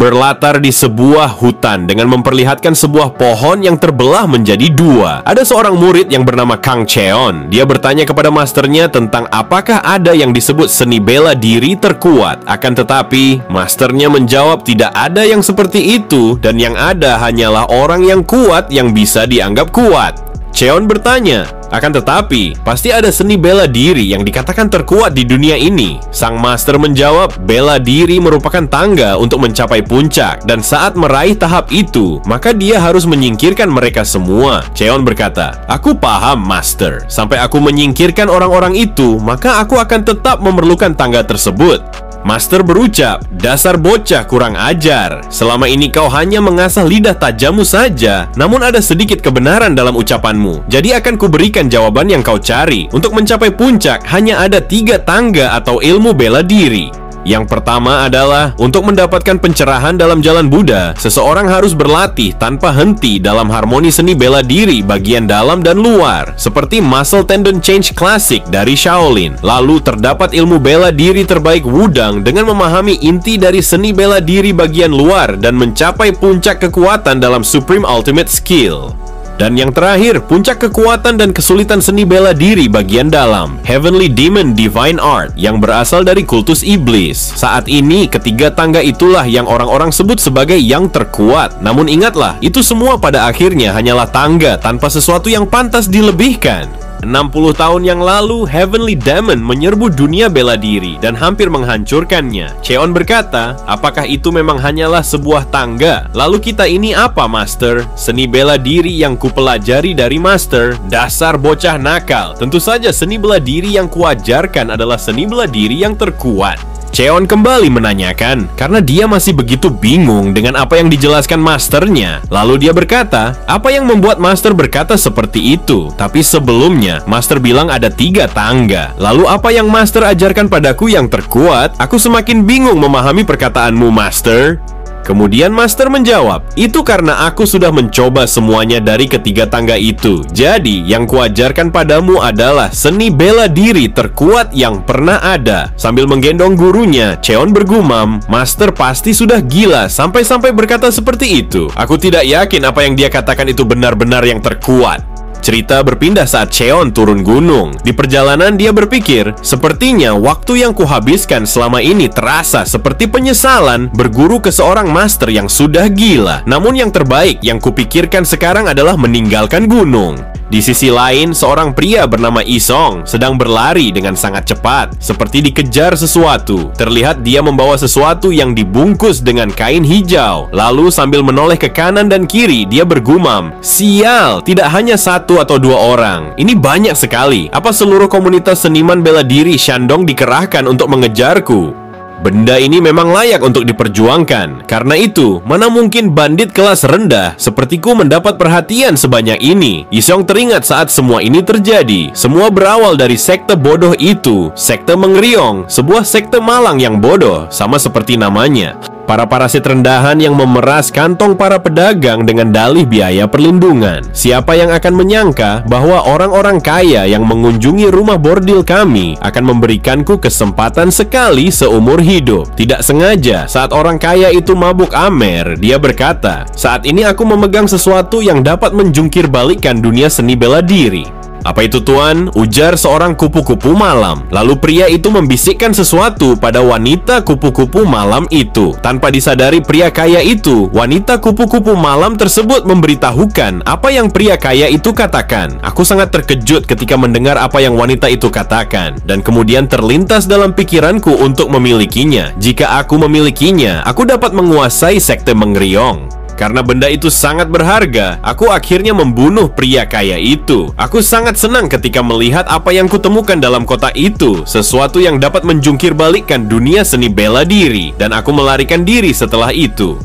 berlatar di sebuah hutan dengan memperlihatkan sebuah pohon yang terbelah menjadi dua. Ada seorang murid yang bernama Kang Cheon. Dia bertanya kepada masternya tentang apakah ada yang disebut seni bela diri terkuat. Akan tetapi, masternya menjawab tidak ada yang seperti itu, dan yang ada hanyalah orang yang kuat yang bisa dianggap kuat. Cheon bertanya, akan tetapi, pasti ada seni bela diri yang dikatakan terkuat di dunia ini. Sang master menjawab, bela diri merupakan tangga untuk mencapai puncak, dan saat meraih tahap itu, maka dia harus menyingkirkan mereka semua. Cheon berkata, aku paham, master. Sampai aku menyingkirkan orang-orang itu, maka aku akan tetap memerlukan tangga tersebut. Master berucap, dasar bocah kurang ajar. Selama ini kau hanya mengasah lidah tajammu saja, namun ada sedikit kebenaran dalam ucapanmu. Jadi akan kuberikan jawaban yang kau cari. Untuk mencapai puncak, hanya ada 3 tangga atau ilmu bela diri. Yang pertama adalah, untuk mendapatkan pencerahan dalam jalan Buddha, seseorang harus berlatih tanpa henti dalam harmoni seni bela diri bagian dalam dan luar, seperti Muscle Tendon Change klasik dari Shaolin. Lalu terdapat ilmu bela diri terbaik Wudang dengan memahami inti dari seni bela diri bagian luar dan mencapai puncak kekuatan dalam Supreme Ultimate Skill. Dan yang terakhir, puncak kekuatan dan kesulitan seni bela diri bagian dalam, Heavenly Demon Divine Art, yang berasal dari kultus iblis. Saat ini, ketiga tangga itulah yang orang-orang sebut sebagai yang terkuat. Namun ingatlah, itu semua pada akhirnya hanyalah tangga tanpa sesuatu yang pantas dilebihkan. 60 tahun yang lalu, Heavenly Demon menyerbu dunia bela diri dan hampir menghancurkannya. Cheon berkata, apakah itu memang hanyalah sebuah tangga? Lalu kita ini apa, Master? Seni bela diri yang kupelajari dari Master. Dasar bocah nakal. Tentu saja seni bela diri yang kuajarkan adalah seni bela diri yang terkuat. Cheon kembali menanyakan, karena dia masih begitu bingung dengan apa yang dijelaskan masternya. Lalu dia berkata, apa yang membuat master berkata seperti itu? Tapi sebelumnya, master bilang ada 3 tangga. Lalu apa yang master ajarkan padaku yang terkuat? Aku semakin bingung memahami perkataanmu, master. Kemudian master menjawab, itu karena aku sudah mencoba semuanya dari ketiga tangga itu. Jadi, yang kuajarkan padamu adalah seni bela diri terkuat yang pernah ada. Sambil menggendong gurunya, Cheon bergumam, master pasti sudah gila sampai-sampai berkata seperti itu. Aku tidak yakin apa yang dia katakan itu benar-benar yang terkuat. Cerita berpindah saat Cheon turun gunung. Di perjalanan dia berpikir, sepertinya waktu yang kuhabiskan selama ini terasa seperti penyesalan berguru ke seorang master yang sudah gila. Namun yang terbaik yang kupikirkan sekarang adalah meninggalkan gunung. Di sisi lain, seorang pria bernama Isong sedang berlari dengan sangat cepat, seperti dikejar sesuatu. Terlihat dia membawa sesuatu yang dibungkus dengan kain hijau. Lalu sambil menoleh ke kanan dan kiri, dia bergumam, sial, tidak hanya 1 atau 2 orang. Ini banyak sekali. Apa seluruh komunitas seniman bela diri Shandong dikerahkan untuk mengejarku? Benda ini memang layak untuk diperjuangkan. Karena itu, mana mungkin bandit kelas rendah sepertiku mendapat perhatian sebanyak ini. Isong teringat saat semua ini terjadi. Semua berawal dari sekte bodoh itu, sekte Mengeriong, sebuah sekte malang yang bodoh, sama seperti namanya. Para parasit rendahan yang memeras kantong para pedagang dengan dalih biaya perlindungan. Siapa yang akan menyangka bahwa orang-orang kaya yang mengunjungi rumah bordil kami akan memberikanku kesempatan sekali seumur hidup. Tidak sengaja, saat orang kaya itu mabuk amer, dia berkata, saat ini aku memegang sesuatu yang dapat menjungkir balikan dunia seni bela diri. Apa itu, Tuan? Ujar seorang kupu-kupu malam. Lalu pria itu membisikkan sesuatu pada wanita kupu-kupu malam itu. Tanpa disadari pria kaya itu, wanita kupu-kupu malam tersebut memberitahukan apa yang pria kaya itu katakan. Aku sangat terkejut ketika mendengar apa yang wanita itu katakan. Dan kemudian terlintas dalam pikiranku untuk memilikinya. Jika aku memilikinya, aku dapat menguasai sekte Mengeriong. Karena benda itu sangat berharga, aku akhirnya membunuh pria kaya itu. Aku sangat senang ketika melihat apa yang kutemukan dalam kotak itu, sesuatu yang dapat menjungkir balikkan dunia seni bela diri, dan aku melarikan diri setelah itu.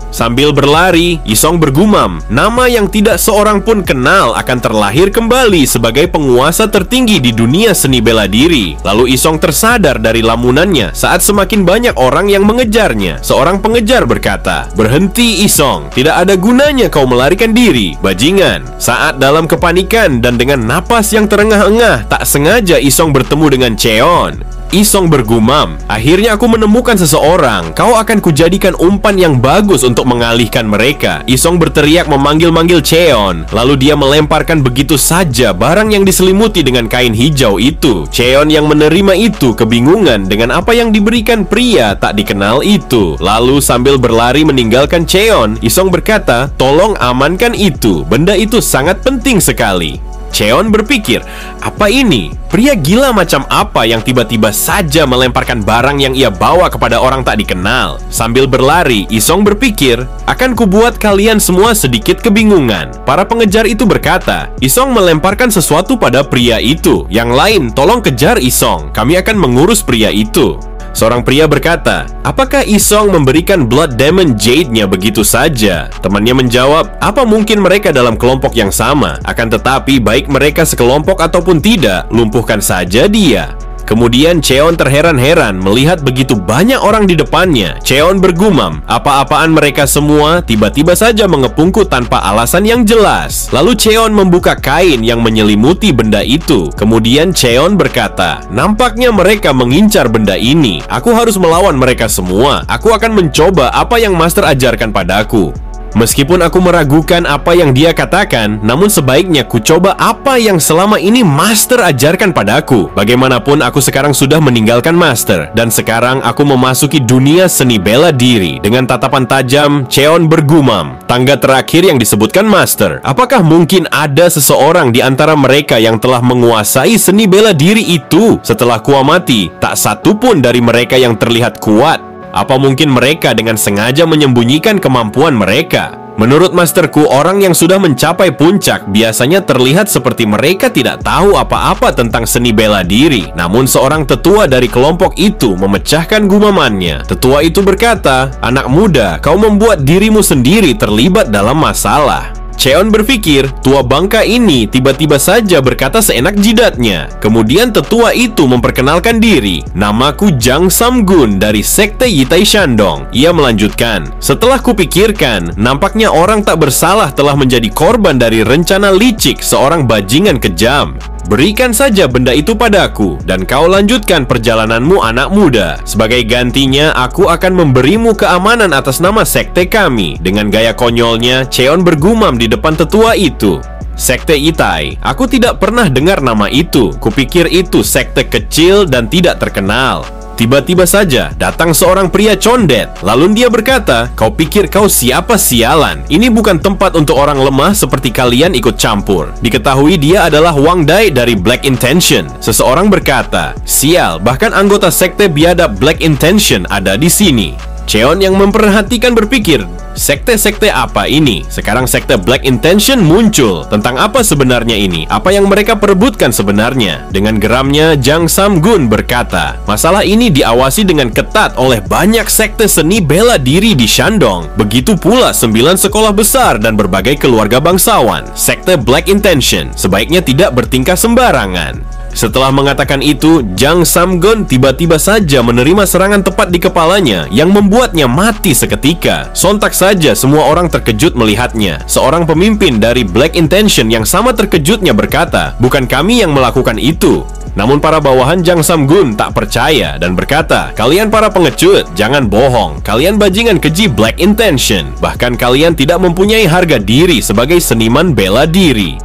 Sambil berlari, Isong bergumam, nama yang tidak seorang pun kenal akan terlahir kembali sebagai penguasa tertinggi di dunia seni bela diri. Lalu Isong tersadar dari lamunannya saat semakin banyak orang yang mengejarnya. Seorang pengejar berkata, berhenti Isong, tidak ada gunanya kau melarikan diri, bajingan. Saat dalam kepanikan dan dengan napas yang terengah-engah, tak sengaja Isong bertemu dengan Cheon. Isong bergumam, "Akhirnya aku menemukan seseorang. Kau akan kujadikan umpan yang bagus untuk mengalihkan mereka." Isong berteriak memanggil-manggil Cheon. Lalu dia melemparkan begitu saja barang yang diselimuti dengan kain hijau itu. Cheon yang menerima itu kebingungan dengan apa yang diberikan pria tak dikenal itu. Lalu sambil berlari meninggalkan Cheon, Isong berkata, "Tolong amankan itu. Benda itu sangat penting sekali." Cheon berpikir, apa ini? Pria gila macam apa yang tiba-tiba saja melemparkan barang yang ia bawa kepada orang tak dikenal? Sambil berlari, Isong berpikir, akan kubuat kalian semua sedikit kebingungan. Para pengejar itu berkata, Isong melemparkan sesuatu pada pria itu. Yang lain, tolong kejar Isong. Kami akan mengurus pria itu. Seorang pria berkata, apakah Isong memberikan Blood Demon Jade-nya begitu saja? Temannya menjawab, apa mungkin mereka dalam kelompok yang sama? Akan tetapi, baik mereka sekelompok ataupun tidak, lumpuhkan saja dia. Kemudian Cheon terheran-heran melihat begitu banyak orang di depannya. Cheon bergumam, apa-apaan mereka semua tiba-tiba saja mengepungku tanpa alasan yang jelas. Lalu Cheon membuka kain yang menyelimuti benda itu. Kemudian Cheon berkata, nampaknya mereka mengincar benda ini. Aku harus melawan mereka semua. Aku akan mencoba apa yang Master ajarkan padaku. Meskipun aku meragukan apa yang dia katakan, namun sebaiknya ku coba apa yang selama ini Master ajarkan padaku. Bagaimanapun aku sekarang sudah meninggalkan Master, dan sekarang aku memasuki dunia seni bela diri. Dengan tatapan tajam, Cheon bergumam, tangga terakhir yang disebutkan Master. Apakah mungkin ada seseorang di antara mereka yang telah menguasai seni bela diri itu? Setelah ku amati, tak satu pun dari mereka yang terlihat kuat. Apa mungkin mereka dengan sengaja menyembunyikan kemampuan mereka? Menurut masterku, orang yang sudah mencapai puncak biasanya terlihat seperti mereka tidak tahu apa-apa tentang seni bela diri. Namun seorang tetua dari kelompok itu memecahkan gumamannya. Tetua itu berkata, anak muda, kau membuat dirimu sendiri terlibat dalam masalah. Cheon berpikir, tua bangka ini tiba-tiba saja berkata seenak jidatnya. Kemudian tetua itu memperkenalkan diri. Namaku Jang Samgun dari Sekte Yitai Shandong. Ia melanjutkan, setelah kupikirkan, nampaknya orang tak bersalah telah menjadi korban dari rencana licik seorang bajingan kejam. Berikan saja benda itu padaku, dan kau lanjutkan perjalananmu anak muda. Sebagai gantinya, aku akan memberimu keamanan atas nama sekte kami. Dengan gaya konyolnya, Cheon bergumam di depan tetua itu. Sekte Yitai, aku tidak pernah dengar nama itu. Kupikir itu sekte kecil dan tidak terkenal. Tiba-tiba saja datang seorang pria condet. Lalu dia berkata, kau pikir kau siapa sialan? Ini bukan tempat untuk orang lemah seperti kalian ikut campur. Diketahui dia adalah Wang Dai dari Black Intention. Seseorang berkata, sial, bahkan anggota sekte biadab Black Intention ada di sini. Cheon yang memperhatikan berpikir, sekte-sekte apa ini? Sekarang sekte Black Intention muncul. Tentang apa sebenarnya ini? Apa yang mereka perebutkan sebenarnya? Dengan geramnya, Jang Samgun berkata, masalah ini diawasi dengan ketat oleh banyak sekte seni bela diri di Shandong. Begitu pula 9 sekolah besar dan berbagai keluarga bangsawan. Sekte Black Intention sebaiknya tidak bertingkah sembarangan. Setelah mengatakan itu, Jang Samgun tiba-tiba saja menerima serangan tepat di kepalanya yang membuatnya mati seketika. Sontak saja semua orang terkejut melihatnya. Seorang pemimpin dari Black Intention yang sama terkejutnya berkata, bukan kami yang melakukan itu. Namun para bawahan Jang Samgun tak percaya dan berkata, kalian para pengecut, jangan bohong. Kalian bajingan keji Black Intention. Bahkan kalian tidak mempunyai harga diri sebagai seniman bela diri.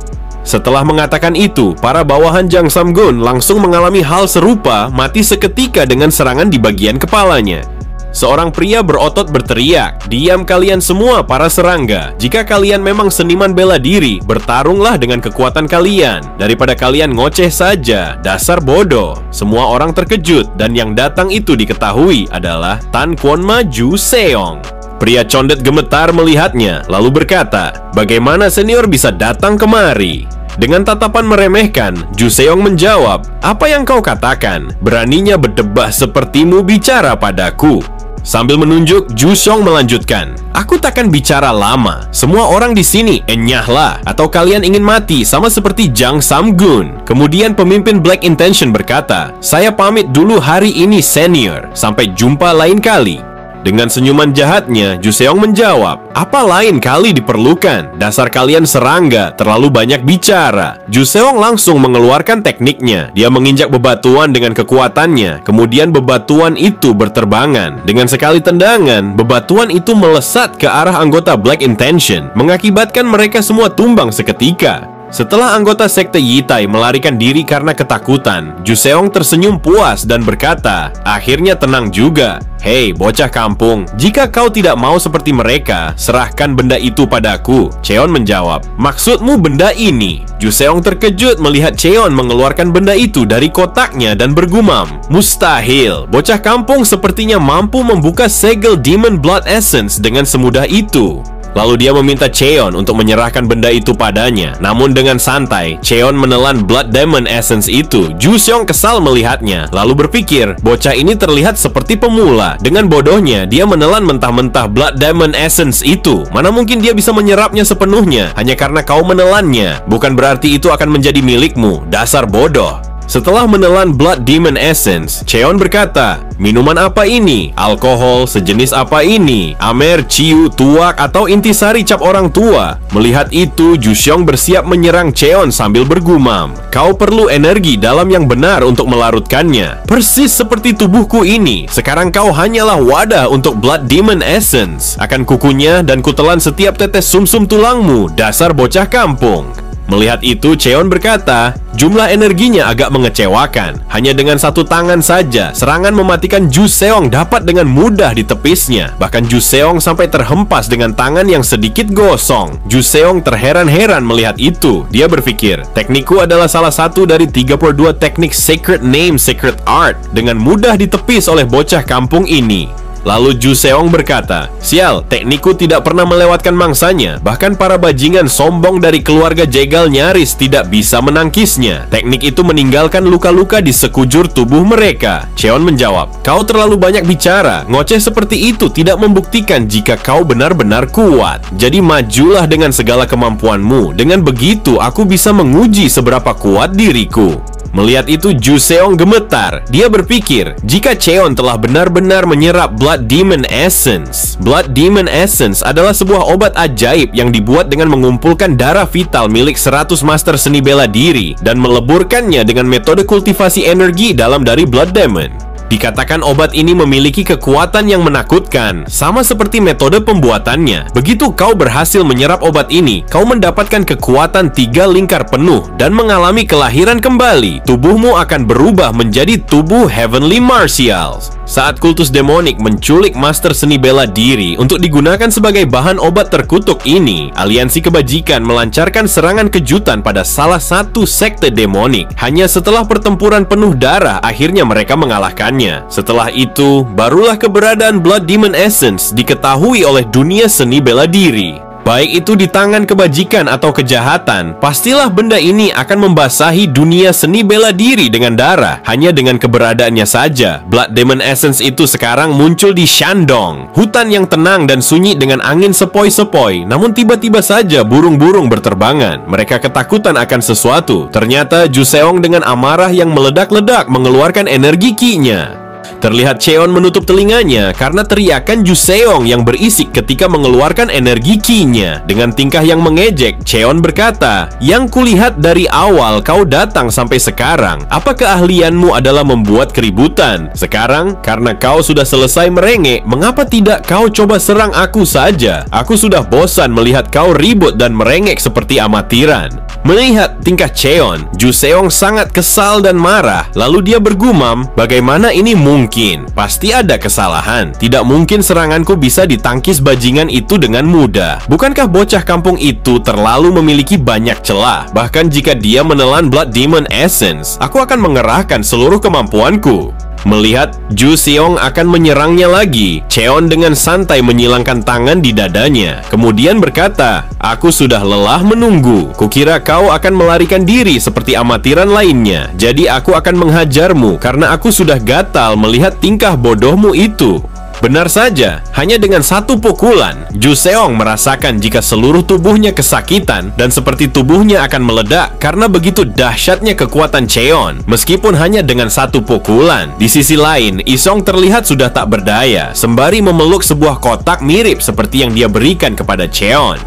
Setelah mengatakan itu, para bawahan Jang Samgun langsung mengalami hal serupa, mati seketika dengan serangan di bagian kepalanya. Seorang pria berotot berteriak, diam kalian semua para serangga. Jika kalian memang seniman bela diri, bertarunglah dengan kekuatan kalian. Daripada kalian ngoceh saja, dasar bodoh. Semua orang terkejut, dan yang datang itu diketahui adalah Tan Kwon Ma Ju Seong. Pria condet gemetar melihatnya, lalu berkata, bagaimana senior bisa datang kemari? Dengan tatapan meremehkan, Ju Seong menjawab, apa yang kau katakan? Beraninya berdebah sepertimu bicara padaku. Sambil menunjuk, Ju Seong melanjutkan, aku takkan bicara lama. Semua orang di sini enyahlah, atau kalian ingin mati sama seperti Jang Samgun. Kemudian pemimpin Black Intention berkata, saya pamit dulu hari ini senior. Sampai jumpa lain kali. Dengan senyuman jahatnya, Ju Seong menjawab, "Apa lain kali diperlukan? Dasar kalian serangga, terlalu banyak bicara." Ju Seong langsung mengeluarkan tekniknya. Dia menginjak bebatuan dengan kekuatannya. Kemudian bebatuan itu berterbangan. Dengan sekali tendangan, bebatuan itu melesat ke arah anggota Black Intention, mengakibatkan mereka semua tumbang seketika. Setelah anggota sekte Yitai melarikan diri karena ketakutan, Ju Seong tersenyum puas dan berkata, "Akhirnya tenang juga. Hei, bocah kampung, jika kau tidak mau seperti mereka, serahkan benda itu padaku." Cheon menjawab, "Maksudmu benda ini?" Ju Seong terkejut melihat Cheon mengeluarkan benda itu dari kotaknya dan bergumam, "Mustahil, bocah kampung sepertinya mampu membuka segel Demon Blood Essence dengan semudah itu." Lalu dia meminta Cheon untuk menyerahkan benda itu padanya. Namun dengan santai, Cheon menelan Blood Demon Essence itu. Ju Seong kesal melihatnya, lalu berpikir, bocah ini terlihat seperti pemula. Dengan bodohnya, dia menelan mentah-mentah Blood Demon Essence itu. Mana mungkin dia bisa menyerapnya sepenuhnya hanya karena kau menelannya. Bukan berarti itu akan menjadi milikmu, dasar bodoh. Setelah menelan Blood Demon Essence, Cheon berkata, "Minuman apa ini? Alkohol sejenis apa ini? Amer, ciu, tuak, atau intisari cap orang tua?" Melihat itu, Ju Seong bersiap menyerang Cheon sambil bergumam, "Kau perlu energi dalam yang benar untuk melarutkannya. Persis seperti tubuhku ini. Sekarang kau hanyalah wadah untuk Blood Demon Essence. Akan kukunyah dan kutelan setiap tetes sumsum tulangmu, dasar bocah kampung." Melihat itu, Cheon berkata, "Jumlah energinya agak mengecewakan. Hanya dengan satu tangan saja, serangan mematikan Ju Seong dapat dengan mudah ditepisnya. Bahkan Ju Seong sampai terhempas dengan tangan yang sedikit gosong." Ju Seong terheran-heran melihat itu. Dia berpikir, teknikku adalah salah satu dari 32 teknik Sacred Name Sacred Art, dengan mudah ditepis oleh bocah kampung ini. Lalu Ju Seong berkata, "Sial, teknikku tidak pernah melewatkan mangsanya. Bahkan para bajingan sombong dari keluarga Jegal nyaris tidak bisa menangkisnya. Teknik itu meninggalkan luka-luka di sekujur tubuh mereka." Cheon menjawab, "Kau terlalu banyak bicara. Ngoceh seperti itu tidak membuktikan jika kau benar-benar kuat. Jadi majulah dengan segala kemampuanmu. Dengan begitu, aku bisa menguji seberapa kuat diriku." Melihat itu, Ju Seong gemetar. Dia berpikir, jika Cheon telah benar-benar menyerap Blood Demon Essence. Blood Demon Essence adalah sebuah obat ajaib yang dibuat dengan mengumpulkan darah vital milik 100 master seni bela diri dan meleburkannya dengan metode kultivasi energi dalam dari Blood Demon. Dikatakan obat ini memiliki kekuatan yang menakutkan, sama seperti metode pembuatannya. Begitu kau berhasil menyerap obat ini, kau mendapatkan kekuatan 3 lingkar penuh dan mengalami kelahiran kembali. Tubuhmu akan berubah menjadi tubuh Heavenly Martials. Saat kultus demonik menculik master seni bela diri untuk digunakan sebagai bahan obat terkutuk ini, aliansi kebajikan melancarkan serangan kejutan pada salah satu sekte demonik. Hanya setelah pertempuran penuh darah, akhirnya mereka mengalahkannya. Setelah itu, barulah keberadaan Blood Demon Essence diketahui oleh dunia seni bela diri. Baik itu di tangan kebajikan atau kejahatan, pastilah benda ini akan membasahi dunia seni bela diri dengan darah. Hanya dengan keberadaannya saja, Blood Demon Essence itu sekarang muncul di Shandong, hutan yang tenang dan sunyi dengan angin sepoi-sepoi. Namun tiba-tiba saja burung-burung berterbangan. Mereka ketakutan akan sesuatu. Ternyata Ju Seong dengan amarah yang meledak-ledak mengeluarkan energi ki-nya. Terlihat Cheon menutup telinganya karena teriakan Ju Seong yang berisik ketika mengeluarkan energi ki-nya. Dengan tingkah yang mengejek, Cheon berkata, "Yang kulihat dari awal kau datang sampai sekarang, apa keahlianmu adalah membuat keributan? Sekarang, karena kau sudah selesai merengek, mengapa tidak kau coba serang aku saja? Aku sudah bosan melihat kau ribut dan merengek seperti amatiran." Melihat tingkah Cheon, Ju Seong sangat kesal dan marah. Lalu dia bergumam, "Bagaimana ini mungkin? Pasti ada kesalahan. Tidak mungkin seranganku bisa ditangkis bajingan itu dengan mudah. Bukankah bocah kampung itu terlalu memiliki banyak celah? Bahkan jika dia menelan Blood Demon Essence, aku akan mengerahkan seluruh kemampuanku." Melihat Ju Seong akan menyerangnya lagi, Cheon dengan santai menyilangkan tangan di dadanya. Kemudian berkata, "Aku sudah lelah menunggu. Kukira kau akan melarikan diri seperti amatiran lainnya. Jadi aku akan menghajarmu karena aku sudah gatal melihat tingkah bodohmu itu." Benar saja, hanya dengan satu pukulan, Juseong merasakan jika seluruh tubuhnya kesakitan dan seperti tubuhnya akan meledak karena begitu dahsyatnya kekuatan Cheon. Meskipun hanya dengan satu pukulan, di sisi lain, Isong terlihat sudah tak berdaya sembari memeluk sebuah kotak mirip seperti yang dia berikan kepada Cheon.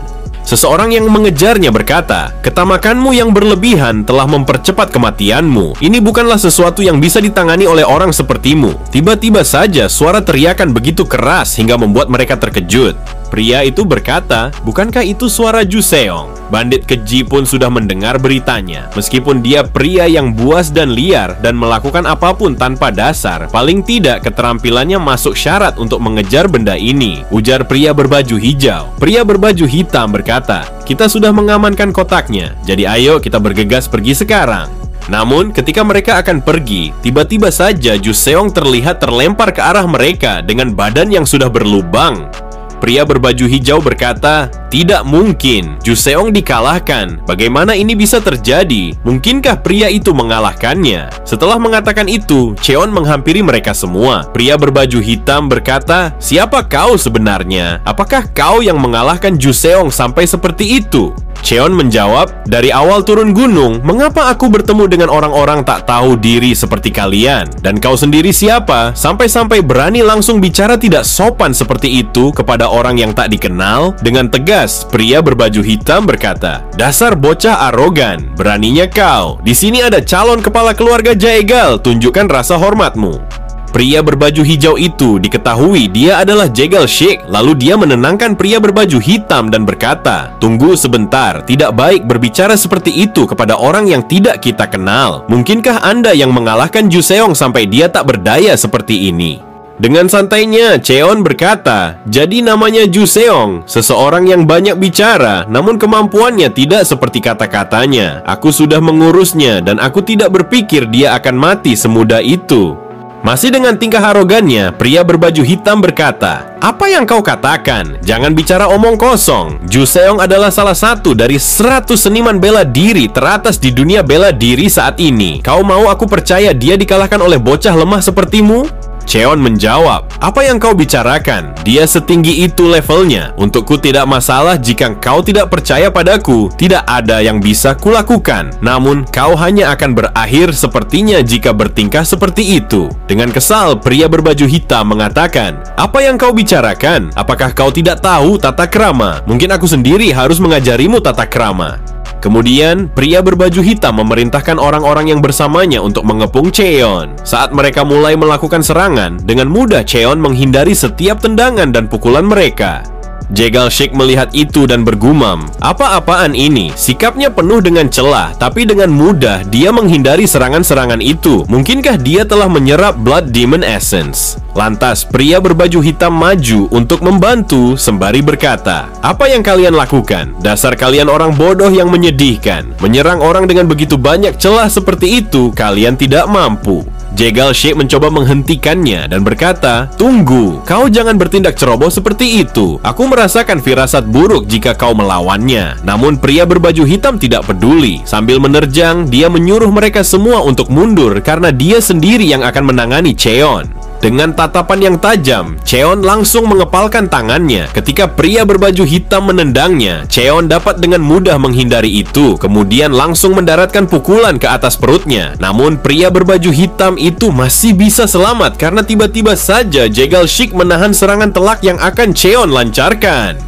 Seseorang yang mengejarnya berkata, "Ketamakanmu yang berlebihan telah mempercepat kematianmu. Ini bukanlah sesuatu yang bisa ditangani oleh orang sepertimu." Tiba-tiba saja suara teriakan begitu keras hingga membuat mereka terkejut. Pria itu berkata, "Bukankah itu suara Juseong?" Bandit keji pun sudah mendengar beritanya. Meskipun dia pria yang buas dan liar dan melakukan apapun tanpa dasar, paling tidak keterampilannya masuk syarat untuk mengejar benda ini, ujar pria berbaju hijau. Pria berbaju hitam berkata, "Kita sudah mengamankan kotaknya, jadi ayo kita bergegas pergi sekarang." Namun, ketika mereka akan pergi, tiba-tiba saja Juseong terlihat terlempar ke arah mereka dengan badan yang sudah berlubang. Pria berbaju hijau berkata, "Tidak mungkin, Juseong dikalahkan. Bagaimana ini bisa terjadi? Mungkinkah pria itu mengalahkannya?" Setelah mengatakan itu, Cheon menghampiri mereka semua. Pria berbaju hitam berkata, "Siapa kau sebenarnya? Apakah kau yang mengalahkan Juseong sampai seperti itu?" Cheon menjawab, "Dari awal turun gunung, mengapa aku bertemu dengan orang-orang tak tahu diri seperti kalian? Dan kau sendiri siapa? Sampai-sampai berani langsung bicara tidak sopan seperti itu kepada orang yang tak dikenal?" Dengan tegas, pria berbaju hitam berkata, "Dasar bocah arogan, beraninya kau. Di sini ada calon kepala keluarga Jaegal, tunjukkan rasa hormatmu." Pria berbaju hijau itu diketahui dia adalah Jegal Sheik. Lalu dia menenangkan pria berbaju hitam dan berkata, "Tunggu sebentar, tidak baik berbicara seperti itu kepada orang yang tidak kita kenal. Mungkinkah Anda yang mengalahkan Juseong sampai dia tak berdaya seperti ini?" Dengan santainya, Cheon berkata, "Jadi namanya Juseong, seseorang yang banyak bicara, namun kemampuannya tidak seperti kata-katanya. Aku sudah mengurusnya dan aku tidak berpikir dia akan mati semudah itu." Masih dengan tingkah arogannya, pria berbaju hitam berkata, "Apa yang kau katakan? Jangan bicara omong kosong. Juseong adalah salah satu dari 100 seniman bela diri teratas di dunia bela diri saat ini. Kau mau aku percaya dia dikalahkan oleh bocah lemah sepertimu?" Cheon menjawab, "Apa yang kau bicarakan? Dia setinggi itu levelnya. Untukku tidak masalah jika kau tidak percaya padaku. Tidak ada yang bisa kulakukan. Namun, kau hanya akan berakhir sepertinya jika bertingkah seperti itu." Dengan kesal, pria berbaju hitam mengatakan, "Apa yang kau bicarakan? Apakah kau tidak tahu tata krama? Mungkin aku sendiri harus mengajarimu tata krama." Kemudian, pria berbaju hitam memerintahkan orang-orang yang bersamanya untuk mengepung Cheon. Saat mereka mulai melakukan serangan, dengan mudah Cheon menghindari setiap tendangan dan pukulan mereka. Jegal Sheik melihat itu dan bergumam, "Apa-apaan ini? Sikapnya penuh dengan celah, tapi dengan mudah dia menghindari serangan-serangan itu. Mungkinkah dia telah menyerap Blood Demon Essence?" Lantas pria berbaju hitam maju untuk membantu sembari berkata, "Apa yang kalian lakukan? Dasar kalian orang bodoh yang menyedihkan. Menyerang orang dengan begitu banyak celah seperti itu, kalian tidak mampu." Jegal Sheik mencoba menghentikannya dan berkata, "Tunggu, kau jangan bertindak ceroboh seperti itu. Aku merasakan firasat buruk jika kau melawannya." Namun pria berbaju hitam tidak peduli. Sambil menerjang, dia menyuruh mereka semua untuk mundur karena dia sendiri yang akan menangani Cheon. Dengan tatapan yang tajam, Cheon langsung mengepalkan tangannya. Ketika pria berbaju hitam menendangnya, Cheon dapat dengan mudah menghindari itu, kemudian langsung mendaratkan pukulan ke atas perutnya. Namun pria berbaju hitam itu masih bisa selamat karena tiba-tiba saja Jegal Sheik menahan serangan telak yang akan Cheon lancarkan.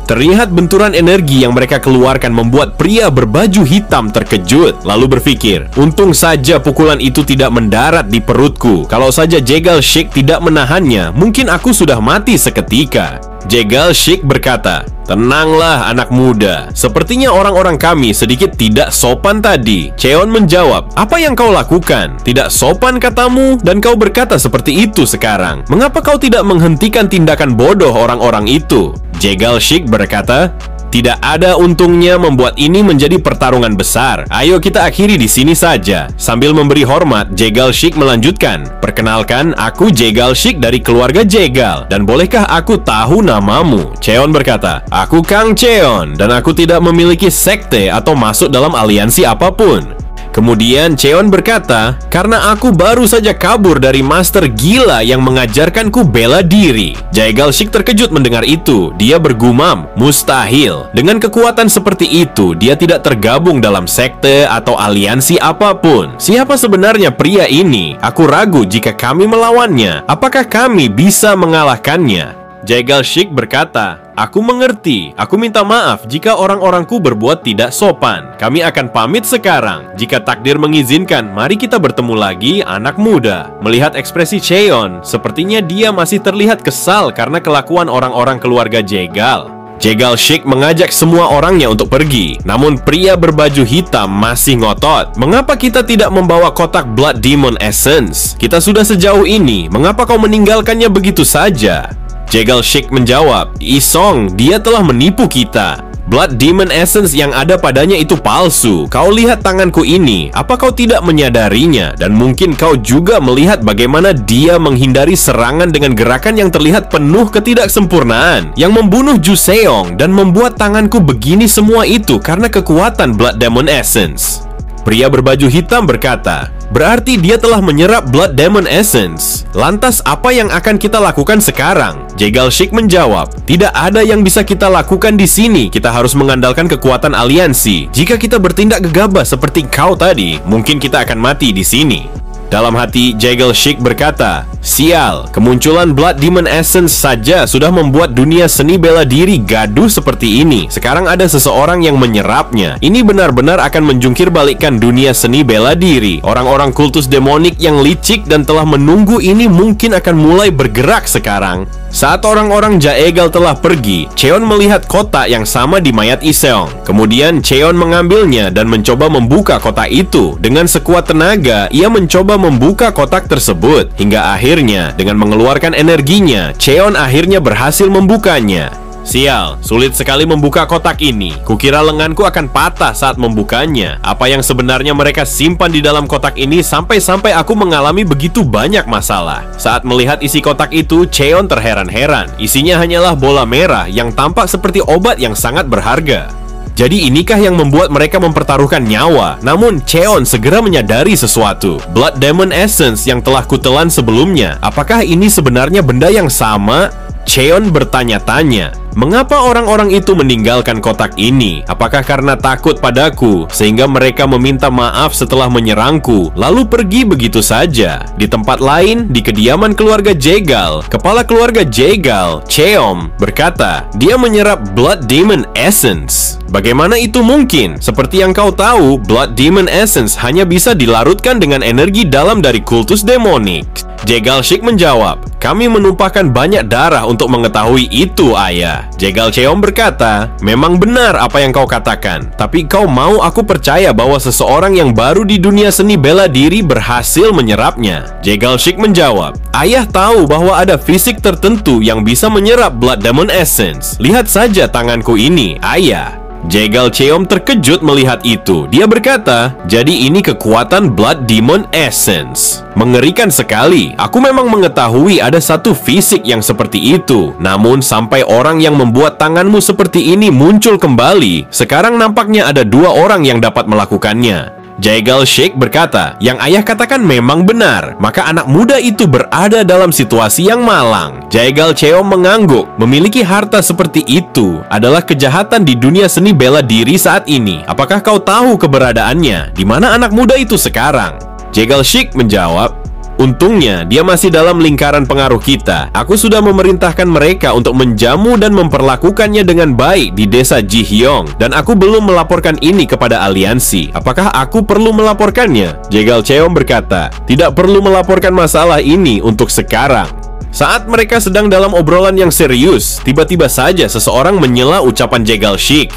Terlihat benturan energi yang mereka keluarkan membuat pria berbaju hitam terkejut, lalu berpikir, "Untung saja pukulan itu tidak mendarat di perutku. Kalau saja Jegal Sheik tidak menahannya, mungkin aku sudah mati seketika." Jegal Sheik berkata, "Tenanglah anak muda, sepertinya orang-orang kami sedikit tidak sopan tadi." Cheon menjawab, "Apa yang kau lakukan? Tidak sopan katamu dan kau berkata seperti itu sekarang. Mengapa kau tidak menghentikan tindakan bodoh orang-orang itu?" Jegal Sheik berkata, "Tidak ada untungnya membuat ini menjadi pertarungan besar. Ayo kita akhiri di sini saja." Sambil memberi hormat, Jegal Sheik melanjutkan, "Perkenalkan, aku Jegal Sheik dari keluarga Jegal. Dan bolehkah aku tahu namamu?" Cheon berkata, "Aku Kang Cheon, dan aku tidak memiliki sekte atau masuk dalam aliansi apapun." Kemudian Cheon berkata, "Karena aku baru saja kabur dari master gila yang mengajarkanku bela diri." Jae Galshik terkejut mendengar itu. Dia bergumam, "Mustahil. Dengan kekuatan seperti itu, dia tidak tergabung dalam sekte atau aliansi apapun. Siapa sebenarnya pria ini? Aku ragu jika kami melawannya. Apakah kami bisa mengalahkannya?" Jae Galshik berkata, "Aku mengerti. Aku minta maaf jika orang-orangku berbuat tidak sopan. Kami akan pamit sekarang. Jika takdir mengizinkan, mari kita bertemu lagi, anak muda." Melihat ekspresi Cheon, sepertinya dia masih terlihat kesal karena kelakuan orang-orang keluarga Jegal. Jae Galshik mengajak semua orangnya untuk pergi. Namun pria berbaju hitam masih ngotot. "Mengapa kita tidak membawa kotak Blood Demon Essence? Kita sudah sejauh ini. Mengapa kau meninggalkannya begitu saja?" Jae Galshik menjawab, "Isong, dia telah menipu kita. Blood Demon Essence yang ada padanya itu palsu. Kau lihat tanganku ini. Apa kau tidak menyadarinya? Dan mungkin kau juga melihat bagaimana dia menghindari serangan dengan gerakan yang terlihat penuh ketidaksempurnaan, yang membunuh Juseong dan membuat tanganku begini semua itu karena kekuatan Blood Demon Essence." Pria berbaju hitam berkata, "Berarti dia telah menyerap Blood Demon Essence. Lantas apa yang akan kita lakukan sekarang?" Jae Galshik menjawab, "Tidak ada yang bisa kita lakukan di sini. Kita harus mengandalkan kekuatan aliansi. Jika kita bertindak gegabah seperti kau tadi, mungkin kita akan mati di sini." Dalam hati, Jae Galshik berkata, "Sial, kemunculan Blood Demon Essence saja sudah membuat dunia seni bela diri gaduh seperti ini. Sekarang ada seseorang yang menyerapnya. Ini benar-benar akan menjungkir balikkan dunia seni bela diri. Orang-orang kultus demonik yang licik dan telah menunggu ini mungkin akan mulai bergerak sekarang." Saat orang-orang Jaegal telah pergi, Cheon melihat kotak yang sama di mayat Iseong. Kemudian Cheon mengambilnya dan mencoba membuka kotak itu. Dengan sekuat tenaga, ia mencoba membuka kotak tersebut. Hingga akhirnya, dengan mengeluarkan energinya, Cheon akhirnya berhasil membukanya. Sial, sulit sekali membuka kotak ini. Kukira lenganku akan patah saat membukanya. Apa yang sebenarnya mereka simpan di dalam kotak ini sampai-sampai aku mengalami begitu banyak masalah. Saat melihat isi kotak itu, Cheon terheran-heran. Isinya hanyalah bola merah yang tampak seperti obat yang sangat berharga. Jadi inikah yang membuat mereka mempertaruhkan nyawa? Namun Cheon segera menyadari sesuatu. Blood Demon Essence yang telah kutelan sebelumnya. Apakah ini sebenarnya benda yang sama? Cheon bertanya-tanya, "Mengapa orang-orang itu meninggalkan kotak ini? Apakah karena takut padaku sehingga mereka meminta maaf setelah menyerangku lalu pergi begitu saja?" Di tempat lain, di kediaman keluarga Jegal, kepala keluarga Jegal, Cheom, berkata, "Dia menyerap Blood Demon Essence. Bagaimana itu mungkin? Seperti yang kau tahu, Blood Demon Essence hanya bisa dilarutkan dengan energi dalam dari kultus demonik." Jae Galshik menjawab, "Kami menumpahkan banyak darah untuk mengetahui itu, ayah." Jegal Cheom berkata, "Memang benar apa yang kau katakan, tapi kau mau aku percaya bahwa seseorang yang baru di dunia seni bela diri berhasil menyerapnya?" Jae Galshik menjawab, "Ayah tahu bahwa ada fisik tertentu yang bisa menyerap Blood Demon Essence. Lihat saja tanganku ini, ayah." Jegal Cheom terkejut melihat itu. Dia berkata, "Jadi ini kekuatan Blood Demon Essence. Mengerikan sekali. Aku memang mengetahui ada satu fisik yang seperti itu. Namun sampai orang yang membuat tanganmu seperti ini muncul kembali, sekarang nampaknya ada 2 orang yang dapat melakukannya." Jae Galshik berkata, "Yang ayah katakan memang benar. Maka anak muda itu berada dalam situasi yang malang." Jegal Cheom mengangguk. Memiliki harta seperti itu adalah kejahatan di dunia seni bela diri saat ini. Apakah kau tahu keberadaannya? Di mana anak muda itu sekarang? Jae Galshik menjawab, "Untungnya dia masih dalam lingkaran pengaruh kita. Aku sudah memerintahkan mereka untuk menjamu dan memperlakukannya dengan baik di desa Jihyong. Dan aku belum melaporkan ini kepada aliansi. Apakah aku perlu melaporkannya?" Jegal Cheom berkata, "Tidak perlu melaporkan masalah ini untuk sekarang." Saat mereka sedang dalam obrolan yang serius, tiba-tiba saja seseorang menyela ucapan Jae Galshik.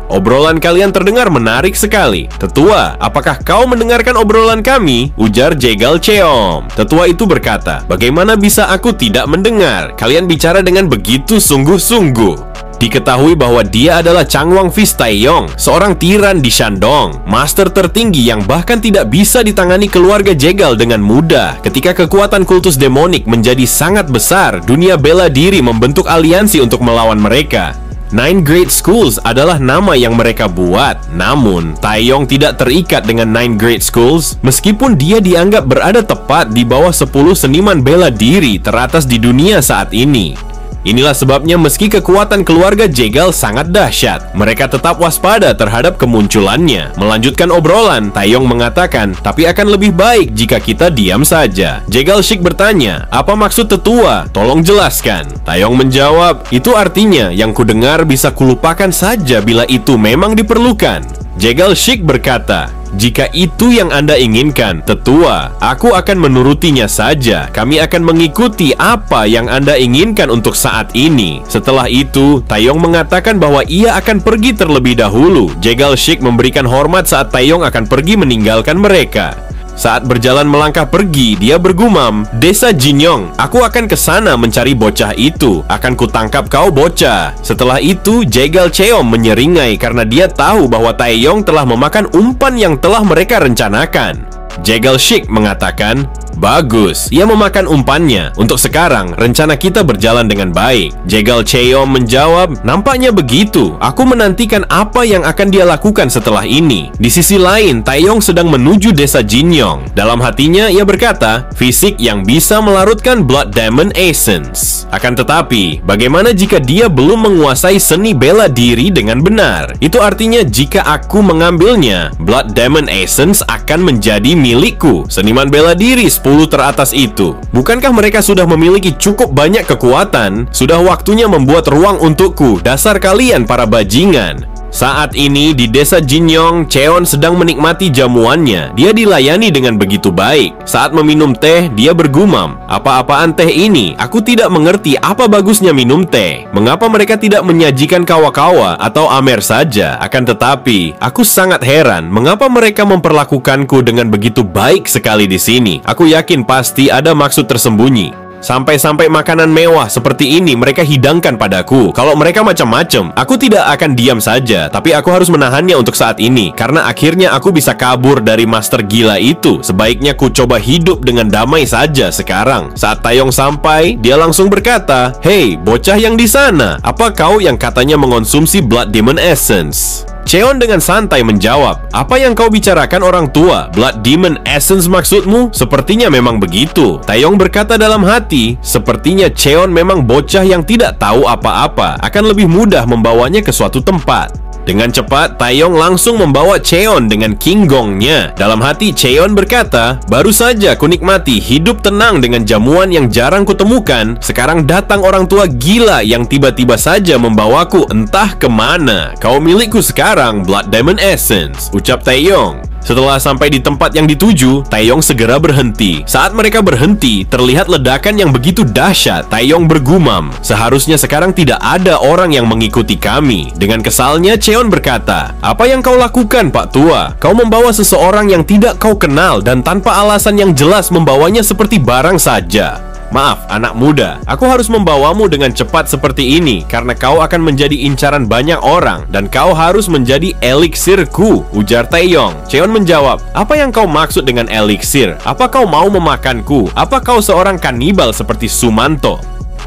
"Obrolan kalian terdengar menarik sekali. Tetua, apakah kau mendengarkan obrolan kami?" ujar Jegal Cheom. Tetua itu berkata, "Bagaimana bisa aku tidak mendengar? Kalian bicara dengan begitu sungguh-sungguh." Diketahui bahwa dia adalah Changwon Fistayong, seorang tiran di Shandong, master tertinggi yang bahkan tidak bisa ditangani keluarga Jegal dengan mudah. Ketika kekuatan kultus demonik menjadi sangat besar, dunia bela diri membentuk aliansi untuk melawan mereka. Nine Great Schools adalah nama yang mereka buat. Namun, Taeyong tidak terikat dengan Nine Great Schools meskipun dia dianggap berada tepat di bawah 10 seniman bela diri teratas di dunia saat ini. Inilah sebabnya meski kekuatan keluarga Jegal sangat dahsyat, mereka tetap waspada terhadap kemunculannya. Melanjutkan obrolan, Taeyong mengatakan, tapi akan lebih baik jika kita diam saja. Jegal Shik bertanya, apa maksud tetua? Tolong jelaskan. Taeyong menjawab, itu artinya yang kudengar bisa kulupakan saja bila itu memang diperlukan. Jegal Shik berkata, jika itu yang Anda inginkan, tetua, aku akan menurutinya saja. Kami akan mengikuti apa yang Anda inginkan untuk saat ini. Setelah itu, Taeyong mengatakan bahwa ia akan pergi terlebih dahulu. Jegal Shik memberikan hormat saat Taeyong akan pergi meninggalkan mereka. Saat berjalan melangkah pergi, dia bergumam, Desa Jinyong, aku akan ke sana mencari bocah itu. Akan kutangkap kau bocah. Setelah itu, Jegal Cheom menyeringai karena dia tahu bahwa Taeyong telah memakan umpan yang telah mereka rencanakan. Jegal Shik mengatakan, bagus, ia memakan umpannya. Untuk sekarang, rencana kita berjalan dengan baik. Jegal Cheom menjawab, nampaknya begitu. Aku menantikan apa yang akan dia lakukan setelah ini. Di sisi lain, Taeyong sedang menuju desa Jinyong. Dalam hatinya, ia berkata, fisik yang bisa melarutkan Blood Demon Essence. Akan tetapi, bagaimana jika dia belum menguasai seni bela diri dengan benar? Itu artinya jika aku mengambilnya, Blood Demon Essence akan menjadi milikku. Seniman bela diri 10 teratas itu. Bukankah mereka sudah memiliki cukup banyak kekuatan? Sudah waktunya membuat ruang untukku, dasar kalian para bajingan. Saat ini di desa Jinyong, Cheon sedang menikmati jamuannya. Dia dilayani dengan begitu baik. Saat meminum teh, dia bergumam, apa-apaan teh ini? Aku tidak mengerti apa bagusnya minum teh. Mengapa mereka tidak menyajikan kawa-kawa atau amer saja? Akan tetapi, aku sangat heran mengapa mereka memperlakukanku dengan begitu baik sekali di sini. Aku yakin pasti ada maksud tersembunyi. Sampai-sampai makanan mewah seperti ini mereka hidangkan padaku. Kalau mereka macam-macam, aku tidak akan diam saja. Tapi aku harus menahannya untuk saat ini, karena akhirnya aku bisa kabur dari master gila itu. Sebaiknya ku coba hidup dengan damai saja sekarang. Saat Taeyong sampai, dia langsung berkata, hei, bocah yang di sana, apa kau yang katanya mengonsumsi Blood Demon Essence? Cheon dengan santai menjawab, apa yang kau bicarakan orang tua? Blood Demon Essence maksudmu? Sepertinya memang begitu. Taeyong berkata dalam hati, sepertinya Cheon memang bocah yang tidak tahu apa-apa. Akan lebih mudah membawanya ke suatu tempat. Dengan cepat, Taeyong langsung membawa Cheon dengan King Gongnya. Dalam hati, Cheon berkata, baru saja kunikmati hidup tenang dengan jamuan yang jarang kutemukan. Sekarang datang orang tua gila yang tiba-tiba saja membawaku entah kemana. Kau milikku sekarang, Blood Demon Essence, ucap Taeyong. Setelah sampai di tempat yang dituju, Taeyong segera berhenti. Saat mereka berhenti, terlihat ledakan yang begitu dahsyat. Taeyong bergumam, seharusnya sekarang tidak ada orang yang mengikuti kami. Dengan kesalnya, Cheon berkata, apa yang kau lakukan, Pak Tua? Kau membawa seseorang yang tidak kau kenal dan tanpa alasan yang jelas membawanya seperti barang saja. Maaf, anak muda, aku harus membawamu dengan cepat seperti ini karena kau akan menjadi incaran banyak orang dan kau harus menjadi eliksirku, ujar Taeyong. Cheon menjawab, apa yang kau maksud dengan eliksir? Apa kau mau memakanku? Apa kau seorang kanibal seperti Sumanto?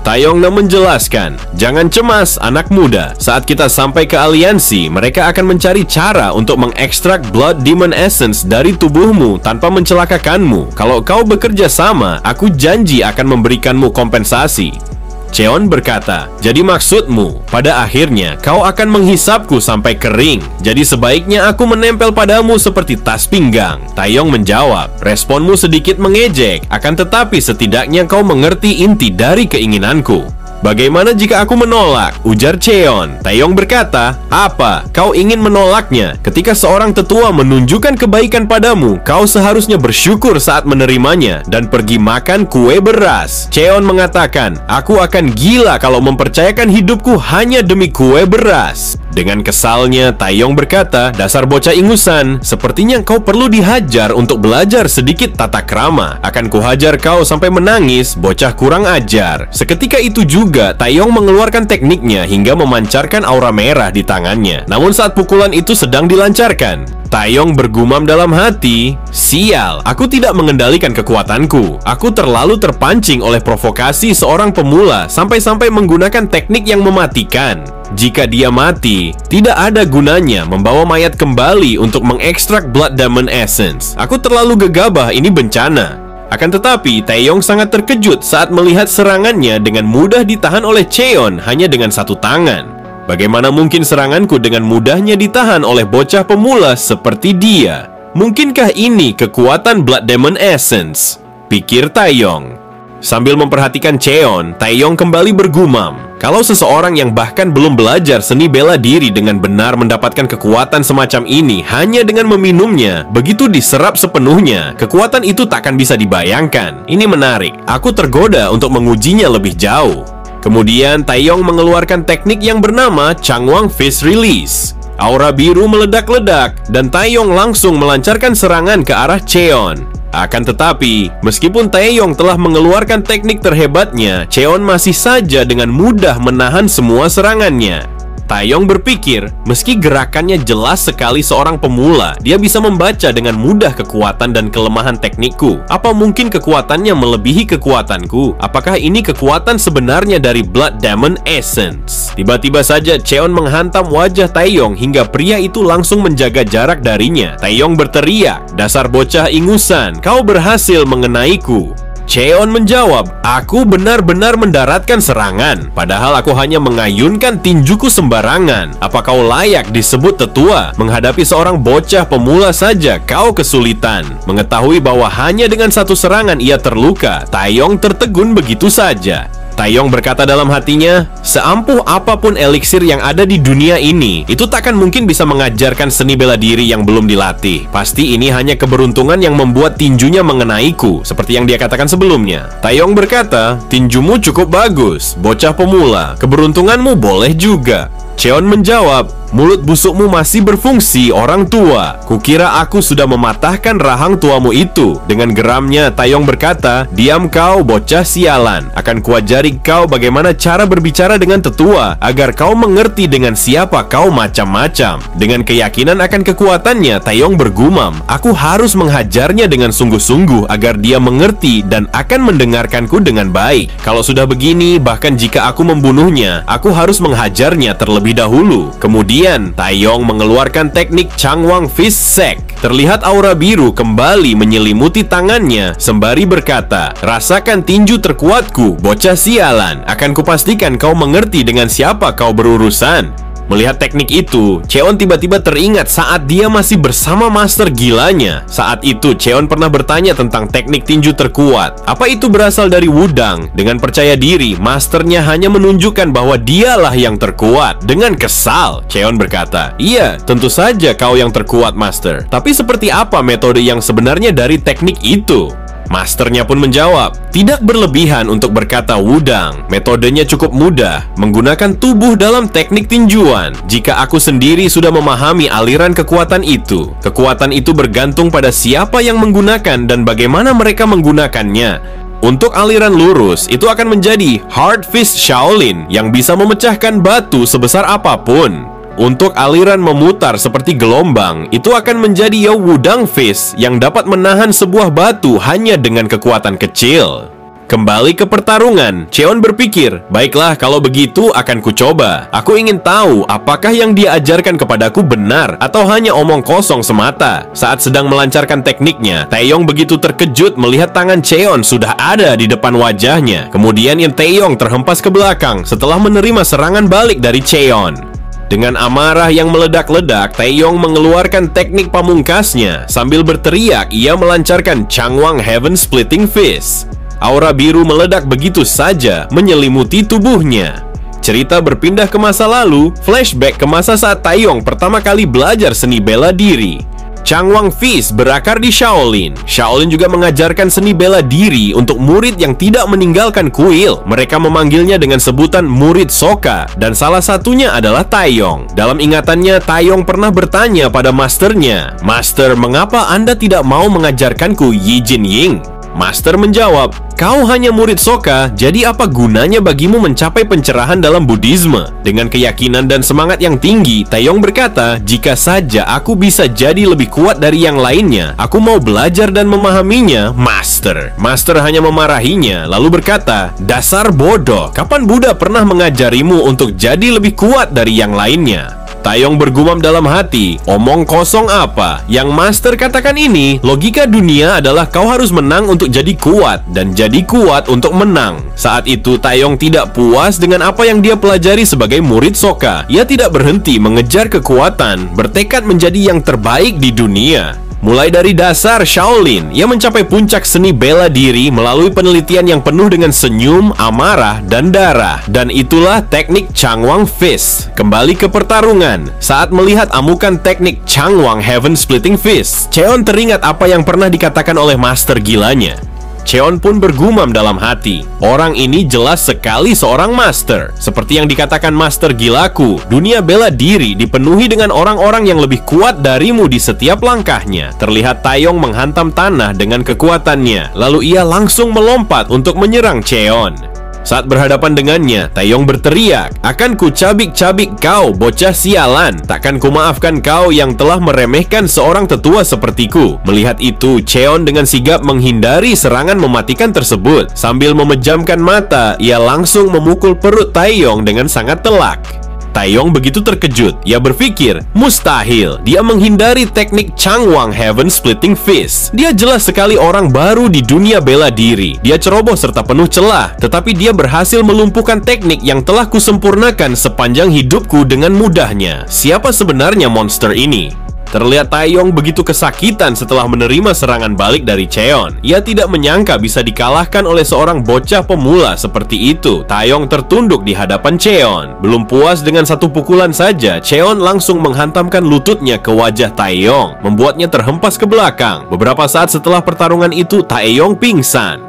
Taeyong menjelaskan, jangan cemas anak muda. Saat kita sampai ke aliansi, mereka akan mencari cara untuk mengekstrak Blood Demon Essence dari tubuhmu tanpa mencelakakanmu. Kalau kau bekerja sama, aku janji akan memberikanmu kompensasi. Cheon berkata, jadi maksudmu, pada akhirnya kau akan menghisapku sampai kering. Jadi sebaiknya aku menempel padamu seperti tas pinggang. Taeyong menjawab, responmu sedikit mengejek, akan tetapi setidaknya kau mengerti inti dari keinginanku. Bagaimana jika aku menolak? Ujar Cheon. Taeyong berkata, apa? Kau ingin menolaknya? Ketika seorang tetua menunjukkan kebaikan padamu, kau seharusnya bersyukur saat menerimanya dan pergi makan kue beras. Cheon mengatakan, aku akan gila kalau mempercayakan hidupku hanya demi kue beras. Dengan kesalnya, Taeyong berkata, dasar bocah ingusan, sepertinya kau perlu dihajar untuk belajar sedikit tata krama. Akan kuhajar kau sampai menangis, bocah kurang ajar. Seketika itu juga, Taeyong mengeluarkan tekniknya hingga memancarkan aura merah di tangannya. Namun saat pukulan itu sedang dilancarkan, Taeyong bergumam dalam hati, "Sial, aku tidak mengendalikan kekuatanku. Aku terlalu terpancing oleh provokasi seorang pemula sampai-sampai menggunakan teknik yang mematikan. Jika dia mati, tidak ada gunanya membawa mayat kembali untuk mengekstrak Blood Demon Essence. Aku terlalu gegabah, ini bencana." Akan tetapi, Taeyong sangat terkejut saat melihat serangannya dengan mudah ditahan oleh Cheon hanya dengan satu tangan. Bagaimana mungkin seranganku dengan mudahnya ditahan oleh bocah pemula seperti dia? Mungkinkah ini kekuatan Blood Demon Essence? Pikir Taeyong. Sambil memperhatikan Cheon, Taeyong kembali bergumam. Kalau seseorang yang bahkan belum belajar seni bela diri dengan benar mendapatkan kekuatan semacam ini hanya dengan meminumnya, begitu diserap sepenuhnya, kekuatan itu takkan bisa dibayangkan. Ini menarik. Aku tergoda untuk mengujinya lebih jauh. Kemudian Taeyong mengeluarkan teknik yang bernama Changwang Fist Release. Aura biru meledak-ledak dan Taeyong langsung melancarkan serangan ke arah Cheon. Akan tetapi, meskipun Taeyong telah mengeluarkan teknik terhebatnya, Cheon masih saja dengan mudah menahan semua serangannya. Taeyong berpikir, meski gerakannya jelas sekali seorang pemula, dia bisa membaca dengan mudah kekuatan dan kelemahan teknikku. Apa mungkin kekuatannya melebihi kekuatanku? Apakah ini kekuatan sebenarnya dari Blood Demon Essence? Tiba-tiba saja Cheon menghantam wajah Taeyong hingga pria itu langsung menjaga jarak darinya. Taeyong berteriak, "Dasar bocah ingusan, kau berhasil mengenaiku." Cheon menjawab, "Aku benar-benar mendaratkan serangan, padahal aku hanya mengayunkan tinjuku sembarangan. Apa kau layak disebut tetua? Menghadapi seorang bocah pemula saja kau kesulitan." Mengetahui bahwa hanya dengan satu serangan ia terluka, Taeyong tertegun begitu saja. Taeyong berkata dalam hatinya, "Seampuh apapun eliksir yang ada di dunia ini, itu takkan mungkin bisa mengajarkan seni bela diri yang belum dilatih. Pasti ini hanya keberuntungan yang membuat tinjunya mengenaiku," seperti yang dia katakan sebelumnya. Taeyong berkata, "Tinjumu cukup bagus, bocah pemula. Keberuntunganmu boleh juga." Cheon menjawab, "Mulut busukmu masih berfungsi, orang tua. Kukira aku sudah mematahkan rahang tuamu itu." Dengan geramnya, Taeyong berkata, "Diam kau, bocah sialan. Akan kuajari kau bagaimana cara berbicara dengan tetua, agar kau mengerti dengan siapa kau macam-macam." Dengan keyakinan akan kekuatannya, Taeyong bergumam, "Aku harus menghajarnya dengan sungguh-sungguh agar dia mengerti dan akan mendengarkanku dengan baik. Kalau sudah begini, bahkan jika aku membunuhnya, aku harus menghajarnya terlebih dahulu." Kemudian Taeyong mengeluarkan teknik Changwang Fist Sek. Terlihat aura biru kembali menyelimuti tangannya sembari berkata, "Rasakan tinju terkuatku, bocah sialan. Akan kupastikan kau mengerti dengan siapa kau berurusan." Melihat teknik itu, Cheon tiba-tiba teringat saat dia masih bersama master gilanya. Saat itu, Cheon pernah bertanya tentang teknik tinju terkuat. Apa itu berasal dari Wudang? Dengan percaya diri, masternya hanya menunjukkan bahwa dialah yang terkuat. Dengan kesal, Cheon berkata, "Iya, tentu saja kau yang terkuat, master. Tapi seperti apa metode yang sebenarnya dari teknik itu?" Masternya pun menjawab, "Tidak berlebihan untuk berkata Wudang. Metodenya cukup mudah, menggunakan tubuh dalam teknik tinjuan. Jika aku sendiri sudah memahami aliran kekuatan itu, kekuatan itu bergantung pada siapa yang menggunakan dan bagaimana mereka menggunakannya. Untuk aliran lurus, itu akan menjadi Hard Fist Shaolin yang bisa memecahkan batu sebesar apapun. Untuk aliran memutar seperti gelombang, itu akan menjadi Wudang Fist yang dapat menahan sebuah batu hanya dengan kekuatan kecil." Kembali ke pertarungan, Cheon berpikir, "Baiklah, kalau begitu akan kucoba. Aku ingin tahu apakah yang dia ajarkan kepadaku benar atau hanya omong kosong semata." Saat sedang melancarkan tekniknya, Taeyong begitu terkejut melihat tangan Cheon sudah ada di depan wajahnya. Kemudian Taeyong terhempas ke belakang setelah menerima serangan balik dari Cheon. Dengan amarah yang meledak-ledak, Taeyong mengeluarkan teknik pamungkasnya. Sambil berteriak, ia melancarkan Changwang Heaven Splitting Fist. Aura biru meledak begitu saja, menyelimuti tubuhnya. Cerita berpindah ke masa lalu, flashback ke masa saat Taeyong pertama kali belajar seni bela diri. Changwang Fist berakar di Shaolin. Shaolin juga mengajarkan seni bela diri untuk murid yang tidak meninggalkan kuil. Mereka memanggilnya dengan sebutan murid Soka, dan salah satunya adalah Taeyong. Dalam ingatannya, Taeyong pernah bertanya pada masternya, "Master, mengapa Anda tidak mau mengajarkanku Yi Jin Ying?" Master menjawab, kau hanya murid Sokka, jadi apa gunanya bagimu mencapai pencerahan dalam Buddhisme? Dengan keyakinan dan semangat yang tinggi, Taeyong berkata, jika saja aku bisa jadi lebih kuat dari yang lainnya, aku mau belajar dan memahaminya, Master. Master hanya memarahinya, lalu berkata, dasar bodoh, kapan Buddha pernah mengajarimu untuk jadi lebih kuat dari yang lainnya? Taeyong bergumam dalam hati, omong kosong apa? Yang Master katakan ini, logika dunia adalah kau harus menang untuk jadi kuat, dan jadi kuat untuk menang. Saat itu Taeyong tidak puas dengan apa yang dia pelajari sebagai murid Sokka. Ia tidak berhenti mengejar kekuatan, bertekad menjadi yang terbaik di dunia. Mulai dari dasar Shaolin, ia mencapai puncak seni bela diri melalui penelitian yang penuh dengan senyum, amarah, dan darah. Dan itulah teknik Changwang Fist. Kembali ke pertarungan. Saat melihat amukan teknik Changwang Heaven Splitting Fist, Cheon teringat apa yang pernah dikatakan oleh master gilanya. Cheon pun bergumam dalam hati, orang ini jelas sekali seorang master. Seperti yang dikatakan master gilaku, dunia bela diri dipenuhi dengan orang-orang yang lebih kuat darimu di setiap langkahnya. Terlihat Taeyong menghantam tanah dengan kekuatannya, lalu ia langsung melompat untuk menyerang Cheon. Saat berhadapan dengannya, Taeyong berteriak, akan ku cabik-cabik kau, bocah sialan. Takkan ku maafkan kau yang telah meremehkan seorang tetua sepertiku. Melihat itu, Cheon dengan sigap menghindari serangan mematikan tersebut. Sambil memejamkan mata, ia langsung memukul perut Taeyong dengan sangat telak. Taeyong begitu terkejut, ia berpikir, mustahil, dia menghindari teknik Changwang Heaven Splitting Fist. Dia jelas sekali orang baru di dunia bela diri. Dia ceroboh serta penuh celah, tetapi dia berhasil melumpuhkan teknik yang telah kusempurnakan sepanjang hidupku dengan mudahnya. Siapa sebenarnya monster ini? Terlihat Taeyong begitu kesakitan setelah menerima serangan balik dari Cheon. Ia tidak menyangka bisa dikalahkan oleh seorang bocah pemula seperti itu. Taeyong tertunduk di hadapan Cheon. Belum puas dengan satu pukulan saja, Cheon langsung menghantamkan lututnya ke wajah Taeyong, membuatnya terhempas ke belakang. Beberapa saat setelah pertarungan itu, Taeyong pingsan.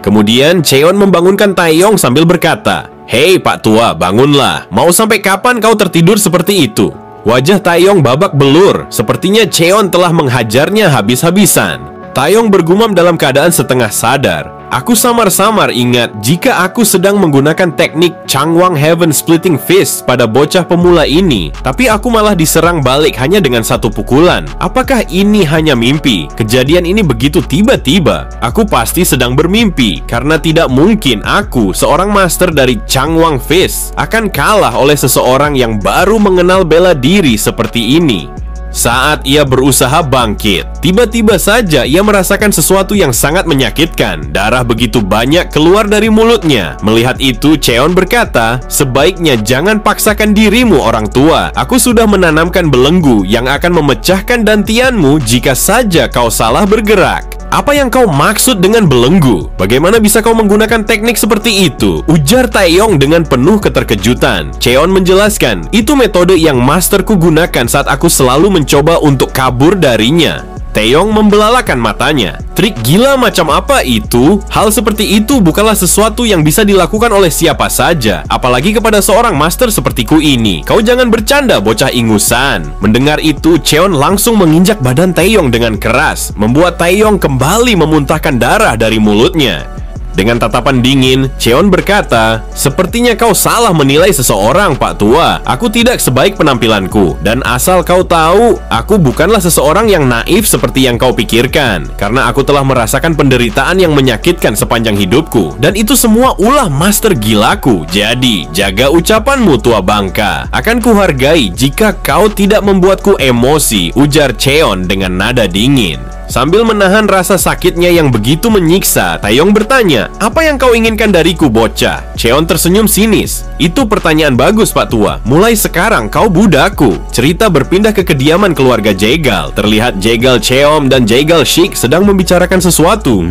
Kemudian Cheon membangunkan Taeyong sambil berkata, "Hei Pak Tua, bangunlah. Mau sampai kapan kau tertidur seperti itu?" Wajah Taeyong babak belur, sepertinya Cheon telah menghajarnya habis-habisan. Taeyong bergumam dalam keadaan setengah sadar. Aku samar-samar ingat jika aku sedang menggunakan teknik Changwang Heaven Splitting Fist pada bocah pemula ini, tapi aku malah diserang balik hanya dengan satu pukulan. Apakah ini hanya mimpi? Kejadian ini begitu tiba-tiba. Aku pasti sedang bermimpi, karena tidak mungkin aku, seorang master dari Changwang Fist, akan kalah oleh seseorang yang baru mengenal bela diri seperti ini. Saat ia berusaha bangkit, tiba-tiba saja ia merasakan sesuatu yang sangat menyakitkan. Darah begitu banyak keluar dari mulutnya. Melihat itu, Cheon berkata, sebaiknya jangan paksakan dirimu orang tua. Aku sudah menanamkan belenggu yang akan memecahkan dantianmu jika saja kau salah bergerak. Apa yang kau maksud dengan belenggu? Bagaimana bisa kau menggunakan teknik seperti itu? Ujar Taeyong dengan penuh keterkejutan. Cheon menjelaskan, itu metode yang masterku gunakan saat aku selalu mencoba untuk kabur darinya. Taeyong membelalakan matanya. Trik gila macam apa itu? Hal seperti itu bukanlah sesuatu yang bisa dilakukan oleh siapa saja, apalagi kepada seorang master sepertiku ini. Kau jangan bercanda, bocah ingusan. Mendengar itu, Cheon langsung menginjak badan Taeyong dengan keras, membuat Taeyong kembali memuntahkan darah dari mulutnya. Dengan tatapan dingin, Cheon berkata, sepertinya kau salah menilai seseorang, Pak Tua. Aku tidak sebaik penampilanku. Dan asal kau tahu, aku bukanlah seseorang yang naif seperti yang kau pikirkan. Karena aku telah merasakan penderitaan yang menyakitkan sepanjang hidupku. Dan itu semua ulah master gilaku. Jadi, jaga ucapanmu, tua bangka. Akan kuhargai jika kau tidak membuatku emosi, ujar Cheon dengan nada dingin. Sambil menahan rasa sakitnya yang begitu menyiksa, Taeyong bertanya, apa yang kau inginkan dariku, bocah? Cheon tersenyum sinis. Itu pertanyaan bagus, Pak Tua. Mulai sekarang kau budakku. Cerita berpindah ke kediaman keluarga Jegal. Terlihat Jegal Cheom dan Jegal Shik sedang membicarakan sesuatu.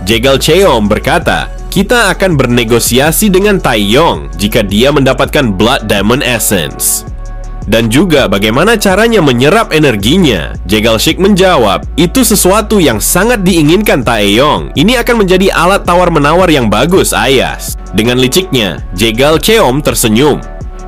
Jegal Cheom berkata, kita akan bernegosiasi dengan Taeyong jika dia mendapatkan Blood Diamond Essence. Dan juga bagaimana caranya menyerap energinya. Jegal Shik menjawab, itu sesuatu yang sangat diinginkan Taeyong. Ini akan menjadi alat tawar-menawar yang bagus, Ayas. Dengan liciknya, Jegal Cheom tersenyum.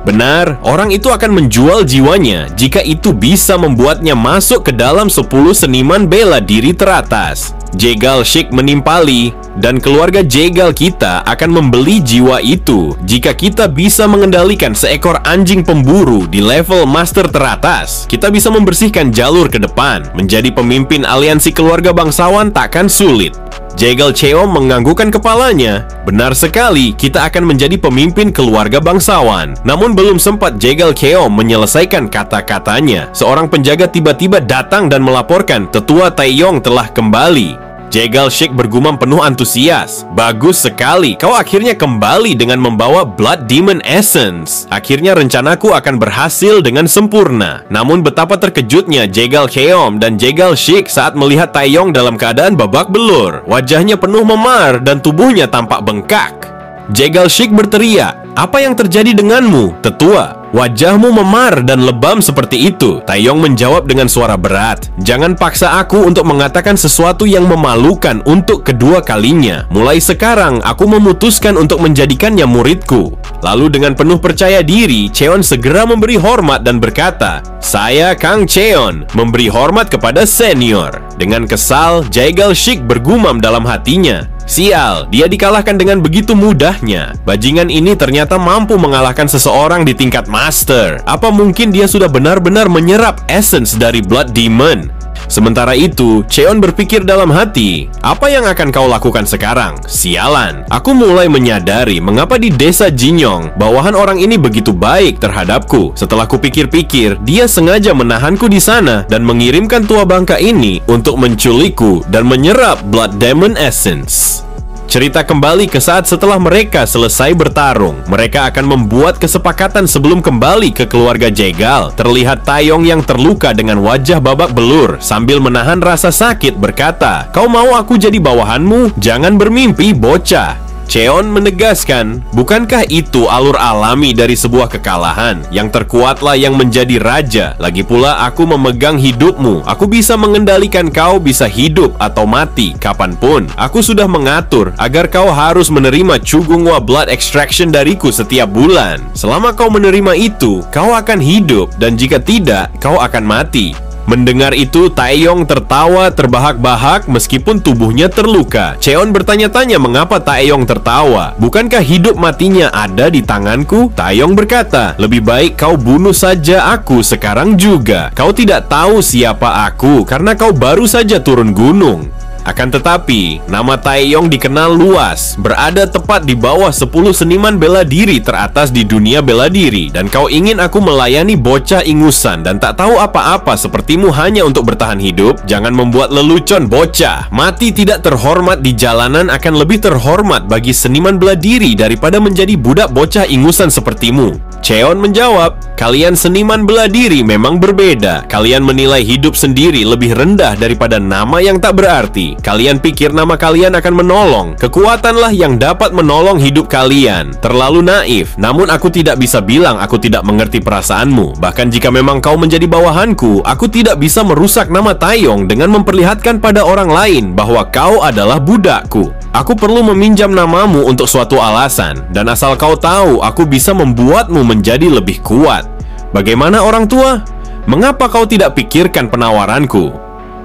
Benar, orang itu akan menjual jiwanya jika itu bisa membuatnya masuk ke dalam 10 seniman bela diri teratas. Jegal Sheikh menimpali, dan keluarga jegal kita akan membeli jiwa itu jika kita bisa mengendalikan seekor anjing pemburu di level master teratas. Kita bisa membersihkan jalur ke depan. Menjadi pemimpin aliansi keluarga bangsawan takkan sulit. Jegal Cheom menganggukkan kepalanya. Benar sekali, kita akan menjadi pemimpin keluarga bangsawan. Namun belum sempat Jegal Cheom menyelesaikan kata-katanya, seorang penjaga tiba-tiba datang dan melaporkan tetua Taeyong telah kembali. Jegal Sheikh bergumam penuh antusias. Bagus sekali, kau akhirnya kembali dengan membawa Blood Demon Essence. Akhirnya rencanaku akan berhasil dengan sempurna. Namun betapa terkejutnya Jegal Cheom dan Jegal Sheikh saat melihat Taeyong dalam keadaan babak belur. Wajahnya penuh memar dan tubuhnya tampak bengkak. Jegal Sheikh berteriak, "Apa yang terjadi denganmu, tetua? Wajahmu memar dan lebam seperti itu." Taeyong menjawab dengan suara berat, "Jangan paksa aku untuk mengatakan sesuatu yang memalukan untuk kedua kalinya. Mulai sekarang, aku memutuskan untuk menjadikannya muridku." Lalu dengan penuh percaya diri, Cheon segera memberi hormat dan berkata, "Saya Kang Cheon, memberi hormat kepada senior." Dengan kesal, Jegal Sheikh bergumam dalam hatinya, "Sial, dia dikalahkan dengan begitu mudahnya. Bajingan ini ternyata mampu mengalahkan seseorang di tingkat master. Apa mungkin dia sudah benar-benar menyerap essence dari Blood Demon?" Sementara itu, Cheon berpikir dalam hati, "Apa yang akan kau lakukan sekarang? Sialan, aku mulai menyadari mengapa di desa Jinyong bawahan orang ini begitu baik terhadapku. Setelah kupikir-pikir, dia sengaja menahanku di sana dan mengirimkan tua bangka ini untuk menculikku dan menyerap Blood Demon Essence." Cerita kembali ke saat setelah mereka selesai bertarung. Mereka akan membuat kesepakatan sebelum kembali ke keluarga Jegal. Terlihat Taeyong yang terluka dengan wajah babak belur sambil menahan rasa sakit berkata, "Kau mau aku jadi bawahanmu? Jangan bermimpi, bocah." Cheon menegaskan, "Bukankah itu alur alami dari sebuah kekalahan? Yang terkuatlah yang menjadi raja. Lagi pula aku memegang hidupmu. Aku bisa mengendalikan kau bisa hidup atau mati kapanpun. Aku sudah mengatur agar kau harus menerima Chugungwa Blood Extraction dariku setiap bulan. Selama kau menerima itu, kau akan hidup, dan jika tidak, kau akan mati." Mendengar itu, Taeyong tertawa terbahak-bahak meskipun tubuhnya terluka. Cheon bertanya-tanya mengapa Taeyong tertawa. "Bukankah hidup matinya ada di tanganku?" Taeyong berkata, "Lebih baik kau bunuh saja aku sekarang juga. Kau tidak tahu siapa aku karena kau baru saja turun gunung." Akan tetapi, nama Taeyong dikenal luas, berada tepat di bawah 10 seniman bela diri teratas di dunia bela diri. Dan kau ingin aku melayani bocah ingusan dan tak tahu apa-apa sepertimu hanya untuk bertahan hidup? Jangan membuat lelucon, bocah. Mati tidak terhormat di jalanan akan lebih terhormat bagi seniman bela diri daripada menjadi budak bocah ingusan sepertimu. Cheon menjawab, "Kalian seniman bela diri memang berbeda. Kalian menilai hidup sendiri lebih rendah daripada nama yang tak berarti. Kalian pikir nama kalian akan menolong. Kekuatanlah yang dapat menolong hidup kalian. Terlalu naif. Namun aku tidak bisa bilang aku tidak mengerti perasaanmu. Bahkan jika memang kau menjadi bawahanku, aku tidak bisa merusak nama Taeyong dengan memperlihatkan pada orang lain bahwa kau adalah budakku. Aku perlu meminjam namamu untuk suatu alasan, dan asal kau tahu, aku bisa membuatmu menjadi lebih kuat. Bagaimana orang tua? Mengapa kau tidak pikirkan penawaranku?"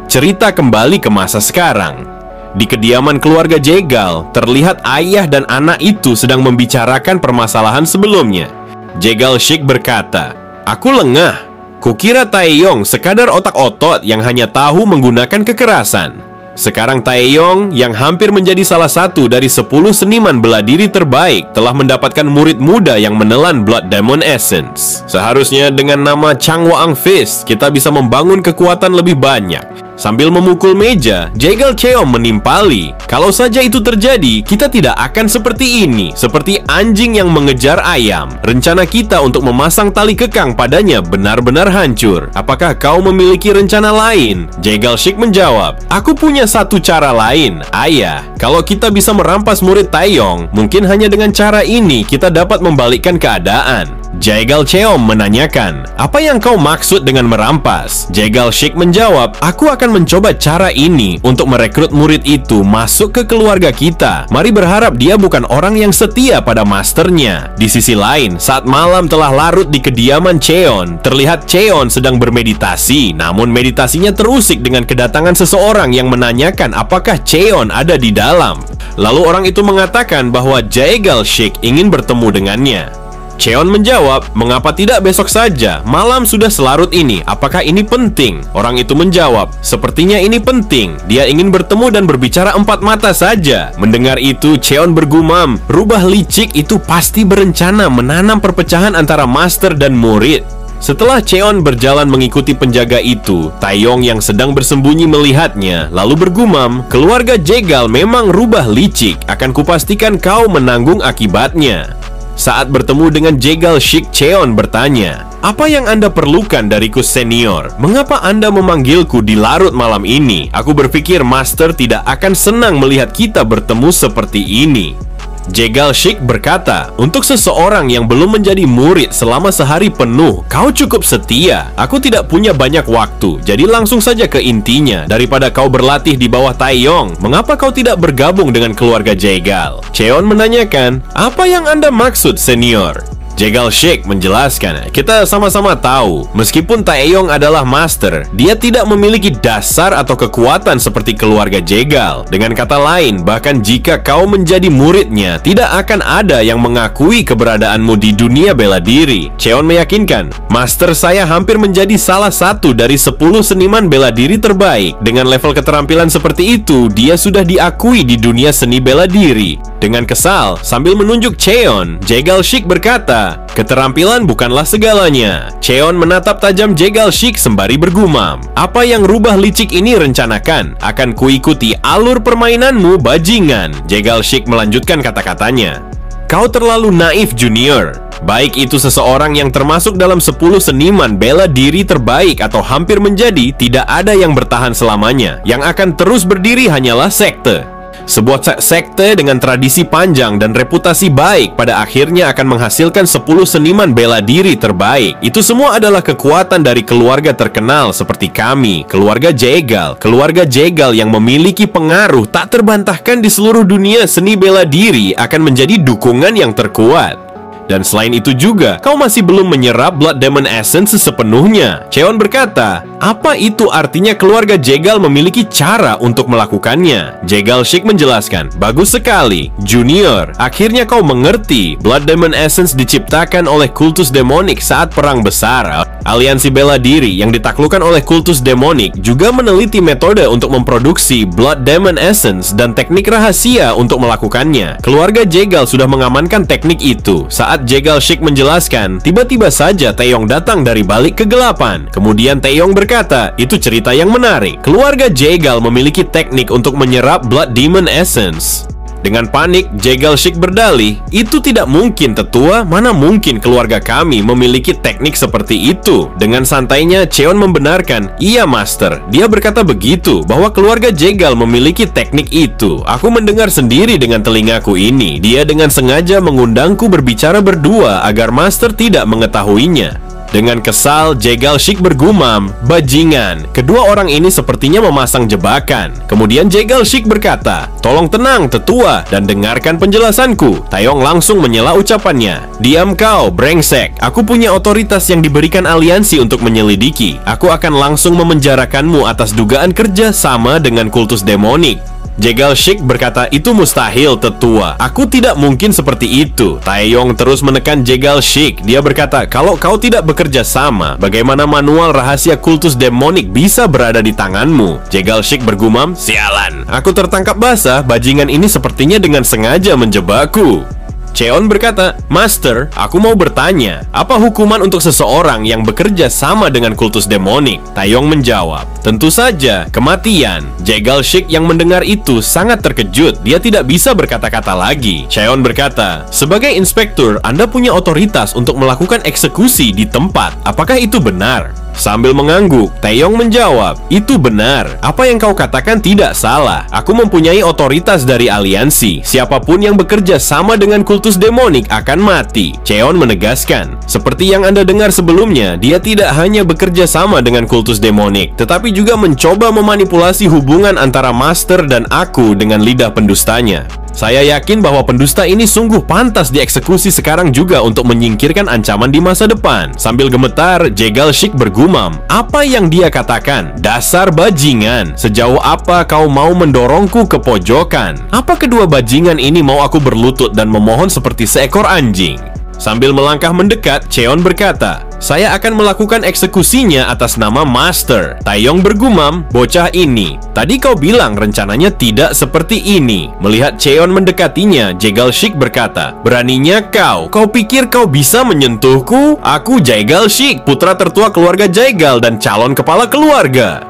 Cerita kembali ke masa sekarang. Di kediaman keluarga Jegal, terlihat ayah dan anak itu sedang membicarakan permasalahan sebelumnya. Jegal Sheikh berkata, "Aku lengah. Kukira Taeyong sekadar otak-otot yang hanya tahu menggunakan kekerasan. Sekarang Taeyong yang hampir menjadi salah satu dari 10 seniman bela diri terbaik telah mendapatkan murid muda yang menelan Blood Demon Essence. Seharusnya dengan nama Changwaang Fist kita bisa membangun kekuatan lebih banyak." Sambil memukul meja, Jegal Cheom menimpali. "Kalau saja itu terjadi, kita tidak akan seperti ini. Seperti anjing yang mengejar ayam. Rencana kita untuk memasang tali kekang padanya benar-benar hancur. Apakah kau memiliki rencana lain?" Jegal Sheikh menjawab, "Aku punya satu cara lain, ayah. Kalau kita bisa merampas murid Taeyong, mungkin hanya dengan cara ini kita dapat membalikkan keadaan." Jegal Cheom menanyakan, "Apa yang kau maksud dengan merampas?" Jegal Shik menjawab, "Aku akan mencoba cara ini untuk merekrut murid itu masuk ke keluarga kita. Mari berharap dia bukan orang yang setia pada masternya." Di sisi lain, saat malam telah larut di kediaman Cheon, terlihat Cheon sedang bermeditasi. Namun meditasinya terusik dengan kedatangan seseorang yang menanyakan apakah Cheon ada di dalam. Lalu orang itu mengatakan bahwa Jegal Shik ingin bertemu dengannya. Cheon menjawab, "Mengapa tidak besok saja? Malam sudah selarut ini. Apakah ini penting?" Orang itu menjawab, "Sepertinya ini penting. Dia ingin bertemu dan berbicara empat mata saja." Mendengar itu, Cheon bergumam, "Rubah licik itu pasti berencana menanam perpecahan antara master dan murid." Setelah Cheon berjalan mengikuti penjaga itu, Taeyong yang sedang bersembunyi melihatnya, lalu bergumam, "Keluarga Jegal memang rubah licik. Akan kupastikan kau menanggung akibatnya." Saat bertemu dengan Jegal Shik, Cheon bertanya, "Apa yang Anda perlukan dariku senior? Mengapa Anda memanggilku di larut malam ini? Aku berpikir Master tidak akan senang melihat kita bertemu seperti ini." Jegal Shik berkata, "Untuk seseorang yang belum menjadi murid selama sehari penuh, kau cukup setia. Aku tidak punya banyak waktu, jadi langsung saja ke intinya. Daripada kau berlatih di bawah Taeyong, mengapa kau tidak bergabung dengan keluarga Jegal?" Cheon menanyakan, "Apa yang Anda maksud, senior?" Jegal Shik menjelaskan, "Kita sama-sama tahu, meskipun Taeyong adalah master, dia tidak memiliki dasar atau kekuatan seperti keluarga Jegal. Dengan kata lain, bahkan jika kau menjadi muridnya, tidak akan ada yang mengakui keberadaanmu di dunia bela diri." Cheon meyakinkan, "Master saya hampir menjadi salah satu dari 10 seniman bela diri terbaik. Dengan level keterampilan seperti itu, dia sudah diakui di dunia seni bela diri." Dengan kesal, sambil menunjuk Cheon, Jegal Shik berkata, "Keterampilan bukanlah segalanya." Cheon menatap tajam Jegal Shik sembari bergumam, "Apa yang rubah licik ini rencanakan? Akan kuikuti alur permainanmu, bajingan." Jegal Shik melanjutkan kata-katanya, "Kau terlalu naif, junior. Baik itu seseorang yang termasuk dalam 10 seniman bela diri terbaik atau hampir menjadi, tidak ada yang bertahan selamanya. Yang akan terus berdiri hanyalah sekte. Sebuah sekte dengan tradisi panjang dan reputasi baik pada akhirnya akan menghasilkan 10 seniman bela diri terbaik. Itu semua adalah kekuatan dari keluarga terkenal seperti kami, keluarga Jegal. Keluarga Jegal yang memiliki pengaruh tak terbantahkan di seluruh dunia seni bela diri akan menjadi dukungan yang terkuat. Dan selain itu juga, kau masih belum menyerap Blood Demon Essence sepenuhnya." Cheon berkata, "Apa itu artinya keluarga Jegal memiliki cara untuk melakukannya?" Jegal Shik menjelaskan, "Bagus sekali, junior. Akhirnya kau mengerti. Blood Demon Essence diciptakan oleh kultus demonik saat perang besar. Aliansi bela diri yang ditaklukkan oleh kultus demonik juga meneliti metode untuk memproduksi Blood Demon Essence dan teknik rahasia untuk melakukannya. Keluarga Jegal sudah mengamankan teknik itu." Saat Jegal Shik menjelaskan, tiba-tiba saja Taeyong datang dari balik kegelapan. Kemudian Taeyong berkata, "Itu cerita yang menarik. Keluarga Jegal memiliki teknik untuk menyerap Blood Demon Essence." Dengan panik, Jegal Shik berdalih, "Itu tidak mungkin, tetua. Mana mungkin keluarga kami memiliki teknik seperti itu?" Dengan santainya, Cheon membenarkan, "Iya, Master. Dia berkata begitu, bahwa keluarga Jegal memiliki teknik itu. Aku mendengar sendiri dengan telingaku ini. Dia dengan sengaja mengundangku berbicara berdua agar Master tidak mengetahuinya." Dengan kesal, Jegal Shik bergumam, "Bajingan, kedua orang ini sepertinya memasang jebakan." Kemudian Jegal Shik berkata, "Tolong tenang, tetua, dan dengarkan penjelasanku." Taeyong langsung menyela ucapannya, "Diam kau, brengsek. Aku punya otoritas yang diberikan aliansi untuk menyelidiki. Aku akan langsung memenjarakanmu atas dugaan kerja sama dengan kultus demonik." Jegal Shik berkata, "Itu mustahil, tetua. Aku tidak mungkin seperti itu." Taeyong terus menekan Jegal Shik. Dia berkata, "Kalau kau tidak bekerja sama, bagaimana manual rahasia kultus demonik bisa berada di tanganmu?" Jegal Shik bergumam, "Sialan. Aku tertangkap basah. Bajingan ini sepertinya dengan sengaja menjebakku." Cheon berkata, "Master, aku mau bertanya, apa hukuman untuk seseorang yang bekerja sama dengan kultus demonik?" Taeyong menjawab, "Tentu saja, kematian." Jegal Shik yang mendengar itu sangat terkejut. Dia tidak bisa berkata-kata lagi. Cheon berkata, "Sebagai inspektur, Anda punya otoritas untuk melakukan eksekusi di tempat. Apakah itu benar?" Sambil mengangguk, Taeyong menjawab, "Itu benar. Apa yang kau katakan tidak salah. Aku mempunyai otoritas dari aliansi. Siapapun yang bekerja sama dengan kultus demonik akan mati." Cheon menegaskan, seperti yang Anda dengar sebelumnya, dia tidak hanya bekerja sama dengan kultus demonik, tetapi juga mencoba memanipulasi hubungan antara Master dan aku dengan lidah pendustanya. Saya yakin bahwa pendusta ini sungguh pantas dieksekusi sekarang juga untuk menyingkirkan ancaman di masa depan. Sambil gemetar, Jegal Sheik bergumam, "Apa yang dia katakan? Dasar bajingan. Sejauh apa kau mau mendorongku ke pojokan? Apa kedua bajingan ini mau aku berlutut dan memohon seperti seekor anjing?" Sambil melangkah mendekat, Cheon berkata, "Saya akan melakukan eksekusinya atas nama Master." Taeyong bergumam, "Bocah ini, tadi kau bilang rencananya tidak seperti ini." Melihat Cheon mendekatinya, Jegal Sheik berkata, "Beraninya kau pikir kau bisa menyentuhku? Aku Jegal Sheik, putra tertua keluarga Jegal dan calon kepala keluarga."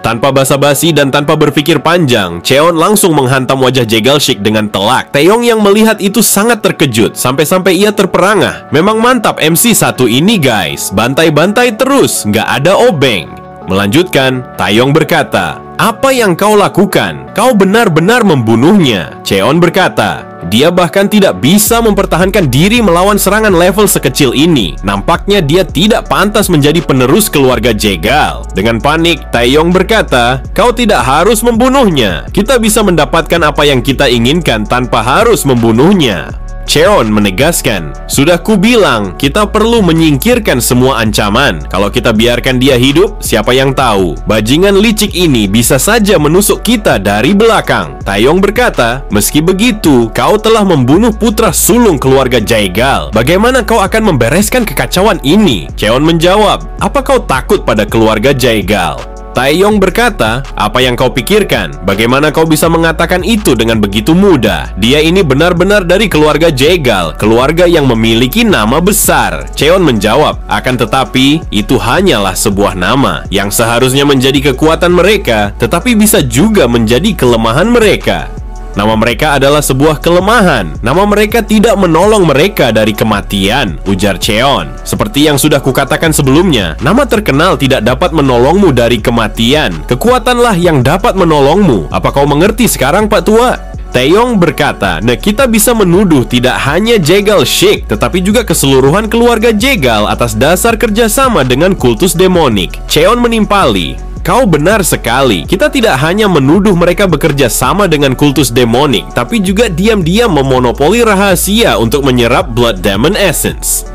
Tanpa basa-basi dan tanpa berpikir panjang, Cheon langsung menghantam wajah Jegal Sheik dengan telak. Taeyong yang melihat itu sangat terkejut, sampai-sampai ia terperangah. Memang mantap MC satu ini guys, bantai-bantai terus, nggak ada obeng. Melanjutkan, Taeyong berkata, "Apa yang kau lakukan? Kau benar-benar membunuhnya." Cheon berkata, "Dia bahkan tidak bisa mempertahankan diri melawan serangan level sekecil ini. Nampaknya dia tidak pantas menjadi penerus keluarga Jegal." Dengan panik, Taeyong berkata, "Kau tidak harus membunuhnya. Kita bisa mendapatkan apa yang kita inginkan tanpa harus membunuhnya." Cheon menegaskan, "Sudah kubilang, kita perlu menyingkirkan semua ancaman. Kalau kita biarkan dia hidup, siapa yang tahu? Bajingan licik ini bisa saja menusuk kita dari belakang." Taeyong berkata, "Meski begitu, kau telah membunuh putra sulung keluarga Jegal. Bagaimana kau akan membereskan kekacauan ini?" Cheon menjawab, "Apa kau takut pada keluarga Jegal?" Taeyong berkata, "Apa yang kau pikirkan? Bagaimana kau bisa mengatakan itu dengan begitu mudah? Dia ini benar-benar dari keluarga Jegal, keluarga yang memiliki nama besar." Cheon menjawab, "Akan tetapi, itu hanyalah sebuah nama yang seharusnya menjadi kekuatan mereka, tetapi bisa juga menjadi kelemahan mereka. Nama mereka adalah sebuah kelemahan. Nama mereka tidak menolong mereka dari kematian," ujar Cheon. "Seperti yang sudah kukatakan sebelumnya, nama terkenal tidak dapat menolongmu dari kematian. Kekuatanlah yang dapat menolongmu. Apa kau mengerti sekarang, Pak Tua?" Taeyong berkata, "Nah, kita bisa menuduh tidak hanya Jegal Sheik, tetapi juga keseluruhan keluarga Jegal atas dasar kerjasama dengan kultus demonik." Cheon menimpali, "Kau benar sekali. Kita tidak hanya menuduh mereka bekerja sama dengan kultus demonik, tapi juga diam-diam memonopoli rahasia untuk menyerap Blood Demon Essence.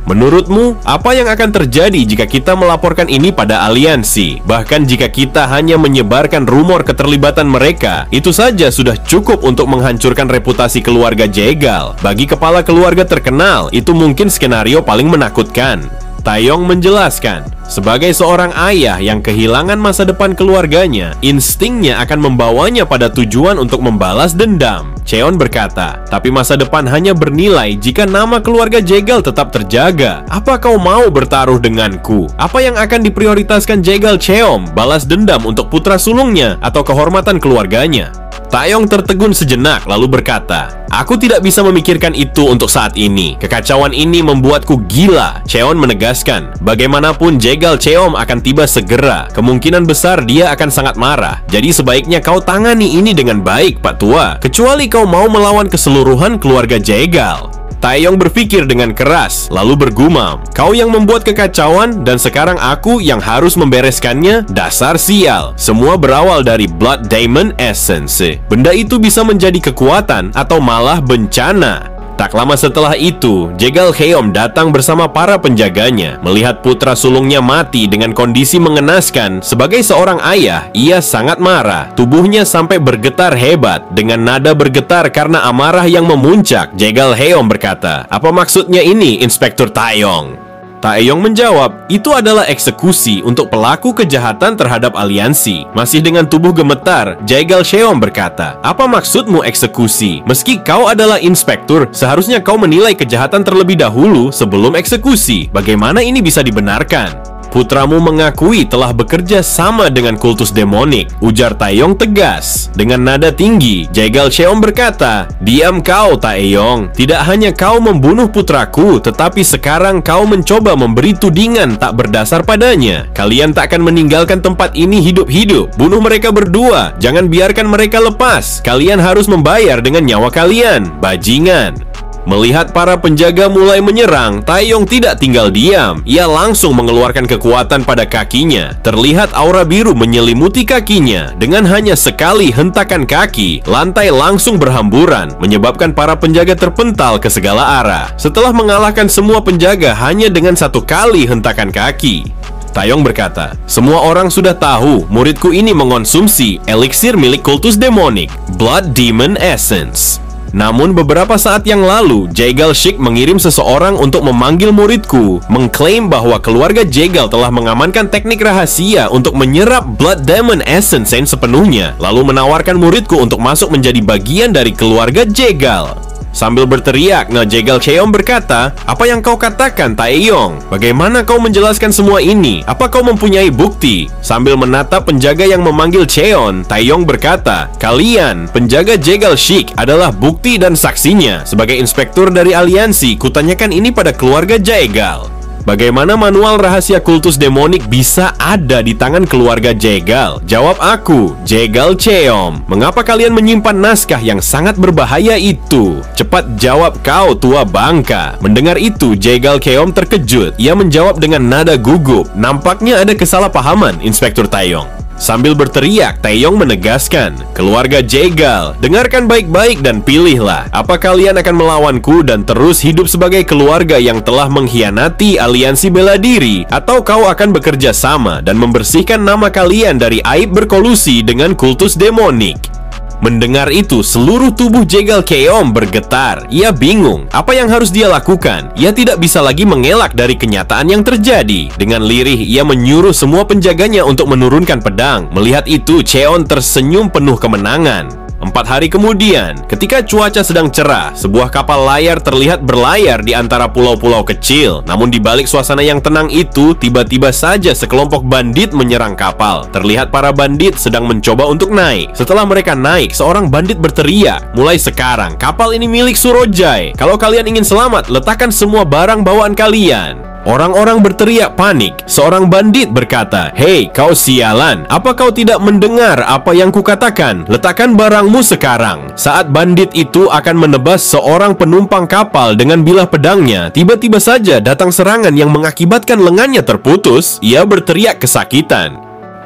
Menurutmu, apa yang akan terjadi jika kita melaporkan ini pada aliansi? Bahkan jika kita hanya menyebarkan rumor keterlibatan mereka, itu saja sudah cukup untuk menghancurkan reputasi keluarga Jegal. Bagi kepala keluarga terkenal, itu mungkin skenario paling menakutkan." Taeyong menjelaskan, sebagai seorang ayah yang kehilangan masa depan keluarganya, instingnya akan membawanya pada tujuan untuk membalas dendam. Cheon berkata, "Tapi masa depan hanya bernilai jika nama keluarga Jegal tetap terjaga. Apa kau mau bertaruh denganku? Apa yang akan diprioritaskan Jegal Cheon? Balas dendam untuk putra sulungnya atau kehormatan keluarganya?" Taeyong tertegun sejenak lalu berkata, "Aku tidak bisa memikirkan itu untuk saat ini. Kekacauan ini membuatku gila." Cheon menegaskan, "Bagaimanapun Jegal Cheon akan tiba segera. Kemungkinan besar dia akan sangat marah. Jadi sebaiknya kau tangani ini dengan baik, Pak Tua. Kecuali kau mau melawan keseluruhan keluarga Jegal." Taeyong berpikir dengan keras, lalu bergumam, "Kau yang membuat kekacauan dan sekarang aku yang harus membereskannya? Dasar sial. Semua berawal dari Blood Demon Essence. Benda itu bisa menjadi kekuatan atau malah bencana." Tak lama setelah itu, Jegal Cheon datang bersama para penjaganya. Melihat putra sulungnya mati dengan kondisi mengenaskan, sebagai seorang ayah, ia sangat marah. Tubuhnya sampai bergetar hebat. Dengan nada bergetar karena amarah yang memuncak, Jegal Cheon berkata, "Apa maksudnya ini, Inspektur Taeyong?" Taeyong menjawab, "Itu adalah eksekusi untuk pelaku kejahatan terhadap aliansi." Masih dengan tubuh gemetar, Jegal Cheon berkata, "Apa maksudmu eksekusi? Meski kau adalah inspektur, seharusnya kau menilai kejahatan terlebih dahulu sebelum eksekusi. Bagaimana ini bisa dibenarkan?" Putramu mengakui telah bekerja sama dengan kultus demonik, ujar Taeyong tegas. Dengan nada tinggi, Jegal Cheon berkata, "Diam kau, Taeyong. Tidak hanya kau membunuh putraku, tetapi sekarang kau mencoba memberi tudingan tak berdasar padanya. Kalian tak akan meninggalkan tempat ini hidup-hidup. Bunuh mereka berdua. Jangan biarkan mereka lepas. Kalian harus membayar dengan nyawa kalian, bajingan." Melihat para penjaga mulai menyerang, Taeyong tidak tinggal diam. Ia langsung mengeluarkan kekuatan pada kakinya. Terlihat aura biru menyelimuti kakinya. Dengan hanya sekali hentakan kaki, lantai langsung berhamburan, menyebabkan para penjaga terpental ke segala arah. Setelah mengalahkan semua penjaga hanya dengan satu kali hentakan kaki, Taeyong berkata, "Semua orang sudah tahu muridku ini mengonsumsi eliksir milik kultus demonik, Blood Demon Essence. Namun beberapa saat yang lalu, Jegal Sheik mengirim seseorang untuk memanggil muridku, mengklaim bahwa keluarga Jegal telah mengamankan teknik rahasia untuk menyerap Blood Demon Essence sepenuhnya, lalu menawarkan muridku untuk masuk menjadi bagian dari keluarga Jegal." Sambil berteriak, Jegal Cheon berkata, "Apa yang kau katakan, Taeyong? Bagaimana kau menjelaskan semua ini? Apa kau mempunyai bukti?" Sambil menatap penjaga yang memanggil Cheon, Taeyong berkata, "Kalian, penjaga Jegal Sheik, adalah bukti dan saksinya. Sebagai inspektur dari aliansi, kutanyakan ini pada keluarga Jegal. Bagaimana manual rahasia kultus demonik bisa ada di tangan keluarga Jegal? Jawab aku, Jegal Cheon. Mengapa kalian menyimpan naskah yang sangat berbahaya itu? Cepat jawab kau, tua bangka." Mendengar itu, Jegal Cheon terkejut. Ia menjawab dengan nada gugup, "Nampaknya ada kesalahpahaman, Inspektur Taeyong." Sambil berteriak, Taeyong menegaskan, "Keluarga Jegal, dengarkan baik-baik dan pilihlah. Apa kalian akan melawanku dan terus hidup sebagai keluarga yang telah mengkhianati aliansi bela diri, atau kau akan bekerja sama dan membersihkan nama kalian dari aib berkolusi dengan kultus demonik?" Mendengar itu, seluruh tubuh Jegal Cheon bergetar. Ia bingung, apa yang harus dia lakukan? Ia tidak bisa lagi mengelak dari kenyataan yang terjadi. Dengan lirih, ia menyuruh semua penjaganya untuk menurunkan pedang. Melihat itu, Cheon tersenyum penuh kemenangan. 4 hari kemudian, ketika cuaca sedang cerah, sebuah kapal layar terlihat berlayar di antara pulau-pulau kecil. Namun di balik suasana yang tenang itu, tiba-tiba saja sekelompok bandit menyerang kapal. Terlihat para bandit sedang mencoba untuk naik. Setelah mereka naik, seorang bandit berteriak, "Mulai sekarang, kapal ini milik Surojai. Kalau kalian ingin selamat, letakkan semua barang bawaan kalian." Orang-orang berteriak panik. Seorang bandit berkata, "Hei, kau sialan, apa kau tidak mendengar apa yang kukatakan? Letakkan barangmu sekarang." Saat bandit itu akan menebas seorang penumpang kapal dengan bilah pedangnya, tiba-tiba saja datang serangan yang mengakibatkan lengannya terputus. Ia berteriak kesakitan.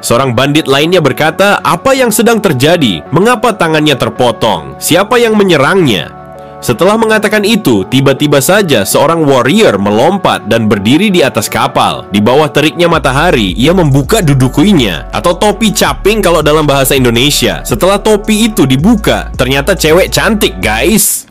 Seorang bandit lainnya berkata, "Apa yang sedang terjadi? Mengapa tangannya terpotong? Siapa yang menyerangnya?" Setelah mengatakan itu, tiba-tiba saja seorang warrior melompat dan berdiri di atas kapal. Di bawah teriknya matahari, ia membuka dudukuinya, atau topi caping kalau dalam bahasa Indonesia. Setelah topi itu dibuka, ternyata cewek cantik, guys.